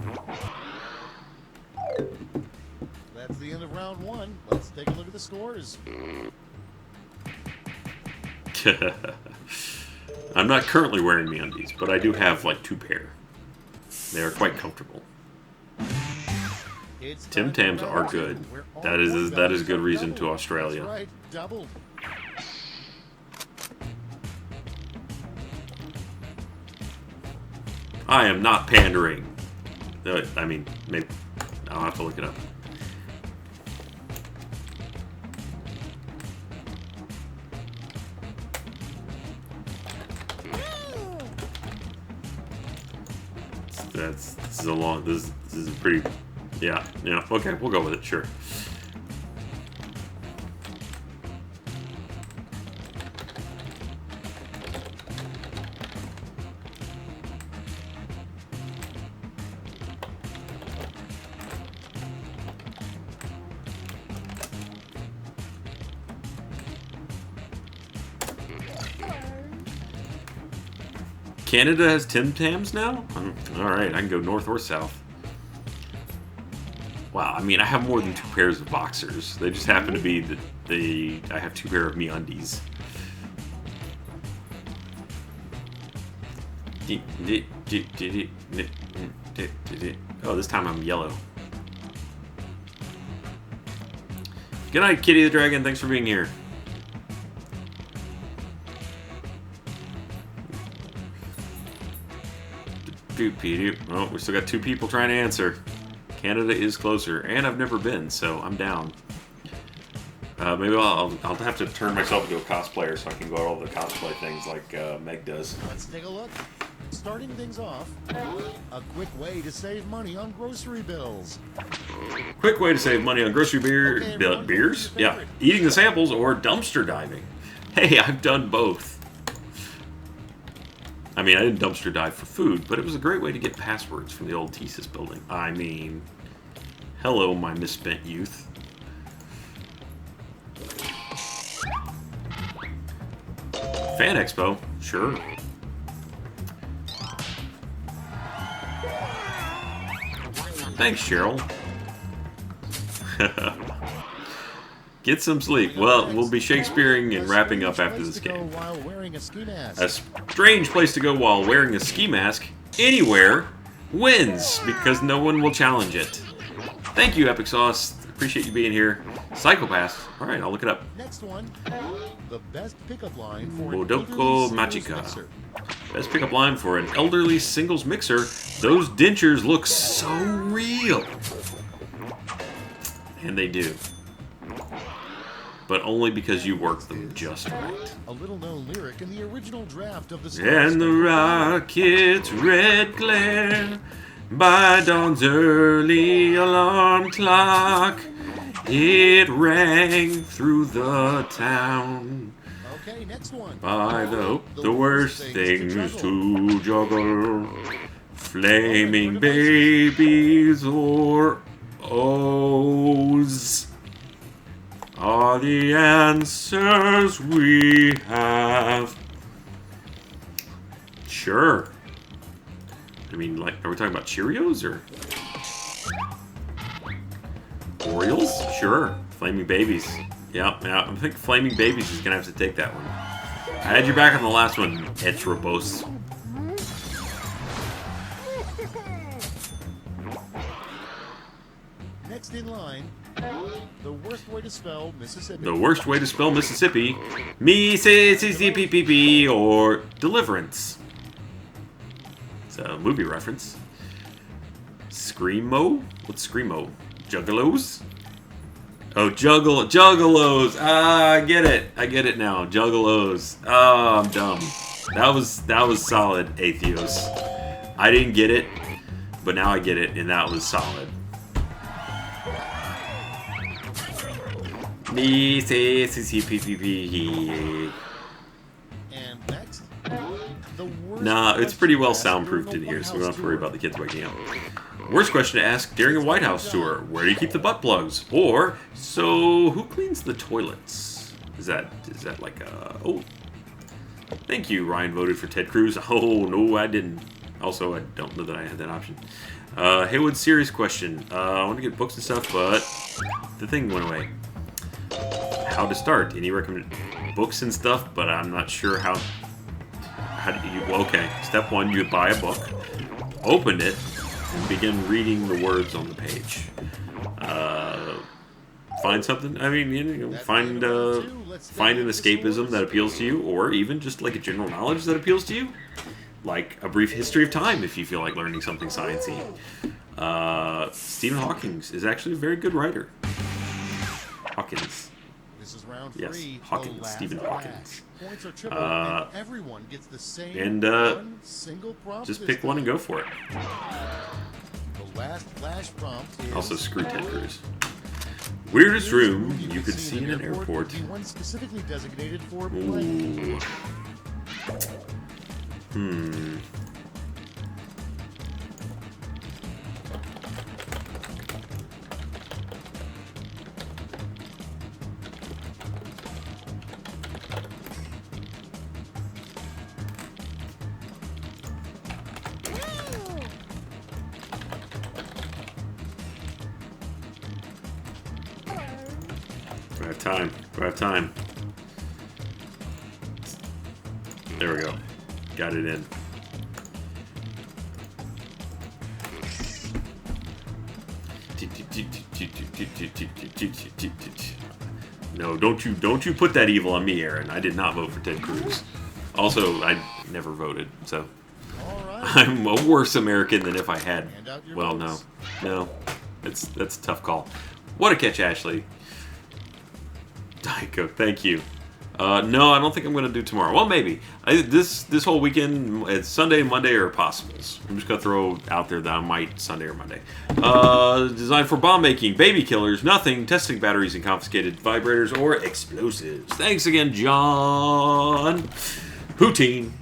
That's the end of round one. Let's take a look at the scores.
I'm not currently wearing MeUndies, but I do have like 2 pair. They are quite comfortable. Tim Tams are good. That is a good reason to Australia.
Right, double.
I am not pandering. I mean, maybe I'll have to look it up. This is a pretty, yeah, okay, we'll go with it, sure. Canada has Tim Tams now? Alright, I can go north or south. Wow, I mean, I have more than 2 pairs of boxers. They just happen to be I have 2 pair of MeUndies. Oh, this time I'm yellow. Good night, Kitty the Dragon. Thanks for being here. Oh, we still got 2 people trying to answer. Canada is closer, and I've never been, so I'm down. Maybe I'll have to turn myself into a cosplayer so I can go to all the cosplay things like Meg does.
Let's take a look. Starting things off, a quick way to save money on grocery bills.
Quick way to save money on grocery beers? Yeah, eating the samples or dumpster diving. Hey, I've done both. I mean, I didn't dumpster dive for food, but it was a great way to get passwords from the old TSIS building. I mean, hello, my misspent youth. Fan Expo? Sure. Thanks, Cheryl. Get some sleep. Well, we'll be Shakespeareing and wrapping up after this game. A strange place to go while wearing a ski mask anywhere wins because no one will challenge it. Thank you, Epic Sauce. Appreciate you being here. Psychopath. All right, I'll look it up.
Next one, the best pickup line for
Bodoko Magica. Best pickup line for an elderly singles mixer. Those dentures look so real. And they do. But only because you work them just right.
A little known lyric in the original draft of the
And the rocket's red glare by dawn's early alarm clock, it rang through the town.
Okay, next one.
By the worst things to juggle, flaming babies or O's are the answers we have. Sure. I mean, like, are we talking about Cheerios or Orioles? Sure. Flaming Babies. Yeah, I think Flaming Babies is gonna have to take that one. I had your back on the last one, Etrobos.
Next in line, the worst way to spell Mississippi.
The worst way to spell Mississippi. Mississippi or Deliverance. It's a movie reference. Screamo? What's Screamo? Juggalos? Oh, Juggalos. Ah, I get it now. Juggalos. Oh, I'm dumb. That was solid, Atheos. I didn't get it, but now I get it, and that was solid. Mississippi.
And next, the worst.
Nah, it's pretty well soundproofed in here, so we don't have to worry about the kids waking up. Worst question to ask during a White House tour: where do you keep the butt plugs? Or, so who cleans the toilets? Is that like a... Oh, thank you. Ryan voted for Ted Cruz. Oh no, I didn't. Also, I don't know that I had that option. Haywood, serious question. I want to get books and stuff, but the thing went away. How to start? Any recommended books and stuff? But I'm not sure how do you? Well, okay, step 1: you buy a book, open it, and begin reading the words on the page. Find something. I mean, you know, find an escapism that appeals to you, or even just like a general knowledge that appeals to you, like A Brief History of Time, if you feel like learning something sciencey. Stephen Hawking is actually a very good writer. Hawkins.
This is round
Yes,
3.
Hawkins, Stephen Hawkins.
Points are triple, and everyone gets the same
And
one single prompt.
just
this
pick one and
time.
go for it.
The last flash prompt is
Also, screw Ted Cruz. Weirdest room you could see in an airport.
would be one specifically designated for blank.
Ooh. have time? Do I have time? There we go. Got it in. No, don't you put that evil on me, Aaron. I did not vote for Ted Cruz. Also, I never voted, so
All right.
I'm a worse American than if I had.
Hand out your
Well,
votes.
no, that's a tough call. What a catch, Ashley. Diet Coke, thank you. No, I don't think I'm going to do tomorrow. Well, maybe. This whole weekend, it's Sunday and Monday are possibles. I'm just going to throw out there that I might Sunday or Monday. Designed for bomb making, baby killers, nothing, testing batteries and confiscated vibrators or explosives. Thanks again, John. Poutine.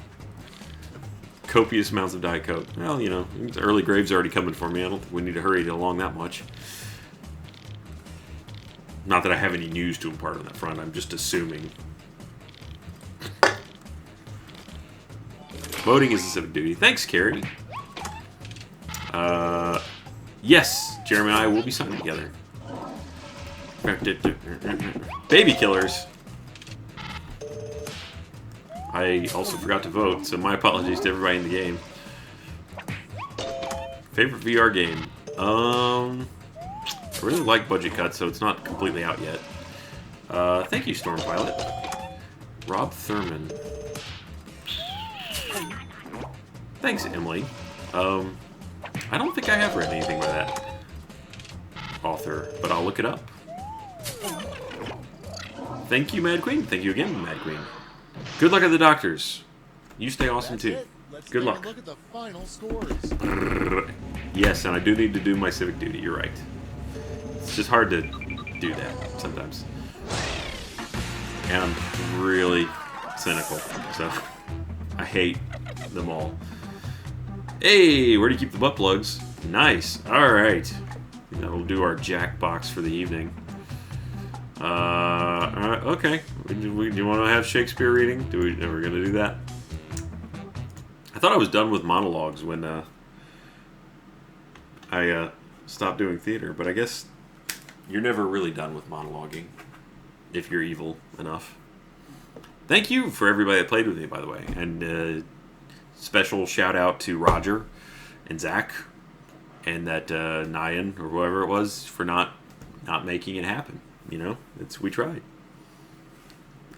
Copious amounts of Diet Coke. Well, you know, the early grave's already coming for me. I don't think we need to hurry it along that much. Not that I have any news to impart on that front. I'm just assuming. Voting is a civic duty. Thanks, Carrie. Yes, Jeremy and I will be signing together. Baby killers. I also forgot to vote, so my apologies to everybody in the game. Favorite VR game? I really like Budget Cut, so it's not completely out yet. Thank you, Storm Pilot. Rob Thurman. Thanks, Emily. I don't think I have read anything by that author, but I'll look it up. Thank you, Mad Queen. Thank you again, Mad Queen. Good luck at the doctors. You stay awesome
That's
too.
it. Let's
Good
take
luck.
a look at the final scores.
Yes, and I do need to do my civic duty. You're right. It's just hard to do that sometimes. And I'm really cynical, so I hate them all. Hey, where do you keep the butt plugs? Nice. All right. That'll do our Jack box for the evening. Okay. Do you want to have Shakespeare reading? Are we going to do that? I thought I was done with monologues when I stopped doing theater, but I guess you're never really done with monologuing if you're evil enough. Thank you for everybody that played with me, by the way. And special shout out to Roger and Zach and that Nyan or whoever it was for not making it happen. You know, we tried.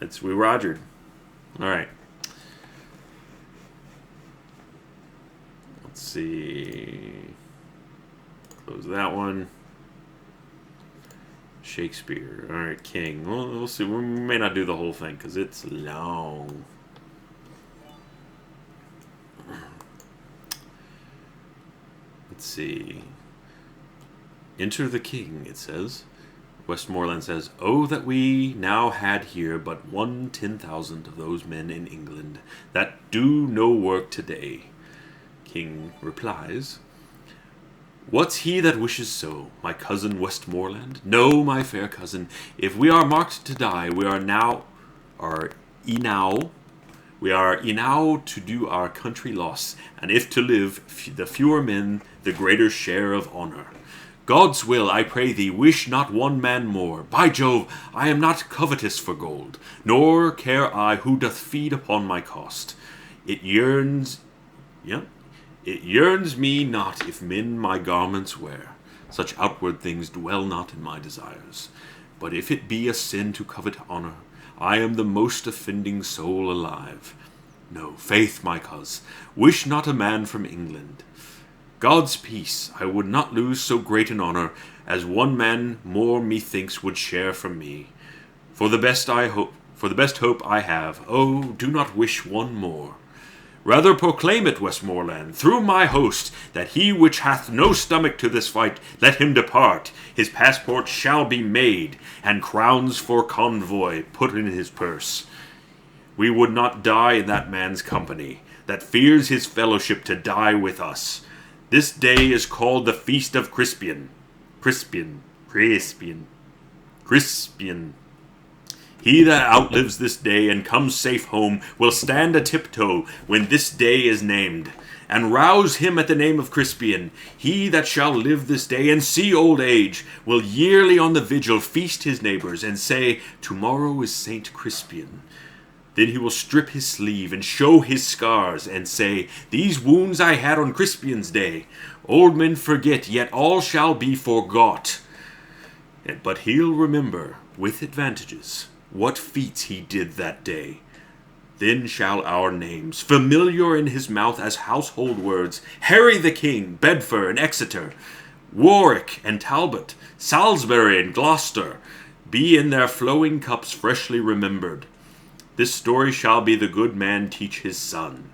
We Rogered. All right. Let's see. Close that one. Shakespeare. All right, King. Well, we'll see. We may not do the whole thing because it's long. Let's see. Enter the king, it says. Westmoreland says, "Oh, that we now had here but 1/10,000 of those men in England that do no work today." King replies, "What's he that wishes so, my cousin Westmoreland? No, my fair cousin, if we are marked to die, we are enow to do our country loss, and if to live, the fewer men, the greater share of honor. God's will, I pray thee, wish not one man more. By Jove, I am not covetous for gold, nor care I who doth feed upon my cost. It yearns me not if men my garments wear. Such outward things dwell not in my desires. But if it be a sin to covet honor, I am the most offending soul alive. No, faith, my coz, wish not a man from England. God's peace, I would not lose so great an honor as one man more methinks would share from me. For the best hope I have, oh, do not wish one more. Rather proclaim it, Westmoreland, through my host, that he which hath no stomach to this fight, let him depart. His passport shall be made, and crowns for convoy put in his purse. We would not die in that man's company, that fears his fellowship to die with us. This day is called the Feast of Crispian. He that outlives this day and comes safe home will stand a tiptoe when this day is named, and rouse him at the name of Crispian. He that shall live this day and see old age will yearly on the vigil feast his neighbors, and say, Tomorrow is Saint Crispian. Then he will strip his sleeve and show his scars, and say, These wounds I had on Crispian's day. Old men forget, yet all shall be forgot. But he'll remember, with advantages, what feats he did that day. Then shall our names, familiar in his mouth as household words, Harry the King, Bedford and Exeter, Warwick and Talbot, Salisbury and Gloucester, be in their flowing cups freshly remembered. This story shall be the good man teach his son.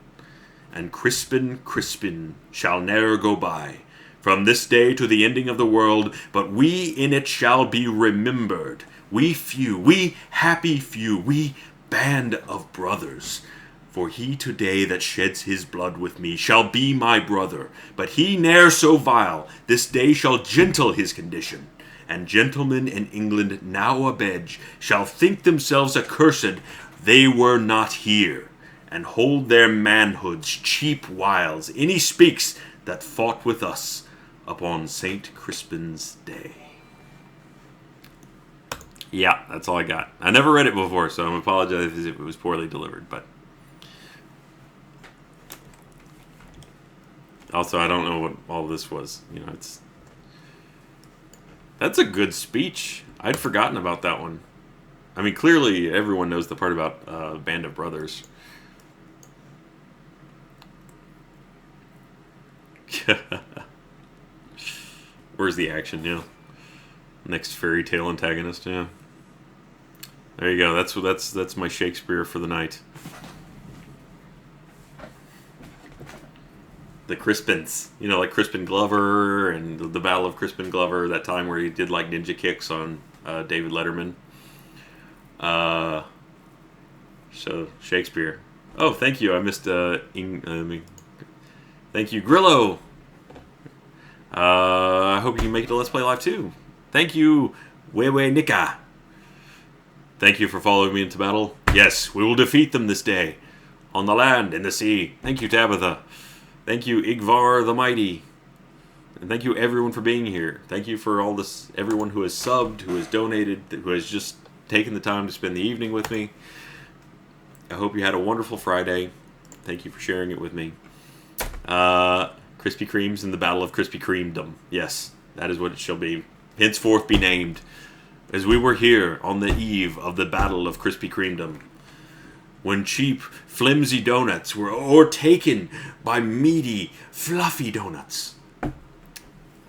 And Crispin shall ne'er go by, from this day to the ending of the world, but we in it shall be remembered. We few, we happy few, we band of brothers. For he today that sheds his blood with me shall be my brother, but he ne'er so vile, this day shall gentle his condition. And gentlemen in England now abed shall think themselves accursed they were not here, and hold their manhood's cheap wiles any speaks that fought with us upon St. Crispin's day. Yeah, that's all I got. I never read it before, so I apologize if it was poorly delivered, but also I don't know what all this was. You know, that's a good speech. I'd forgotten about that one. I mean, clearly everyone knows the part about Band of Brothers. Where's the action? Yeah, next fairy tale antagonist. Yeah, there you go. That's my Shakespeare for the night. The Crispins, you know, like Crispin Glover and the Battle of Crispin Glover. That time where he did like ninja kicks on David Letterman. So Shakespeare. Oh, thank you. I missed thank you, Grillo. I hope you can make it to Let's Play Live too. Thank you, Wewe Nika. Thank you for following me into battle. Yes, we will defeat them this day, on the land, in the sea. Thank you, Tabitha. Thank you, Igvar the Mighty. And thank you, everyone, for being here. Thank you for all this, everyone who has subbed, who has donated, who has just taken the time to spend the evening with me. I hope you had a wonderful Friday. Thank you for sharing it with me. Krispy Kremes in the Battle of Krispy Kremedom. Yes, that is what it shall be. Henceforth be named, as we were here on the eve of the Battle of Krispy Kremedom, when cheap, flimsy donuts were overtaken by meaty, fluffy donuts.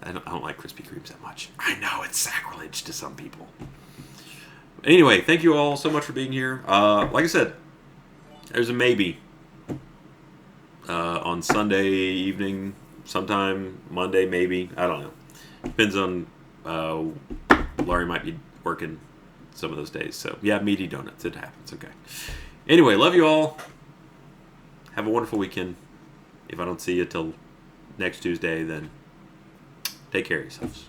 I don't like Krispy Kremes that much. I know, it's sacrilege to some people. Anyway, thank you all so much for being here. Like I said, there's a maybe on Sunday evening, sometime Monday maybe. I don't know. Depends on Laurie might be working some of those days. So yeah, meaty donuts. It happens. Okay. Anyway, love you all. Have a wonderful weekend. If I don't see you till next Tuesday, then take care of yourselves.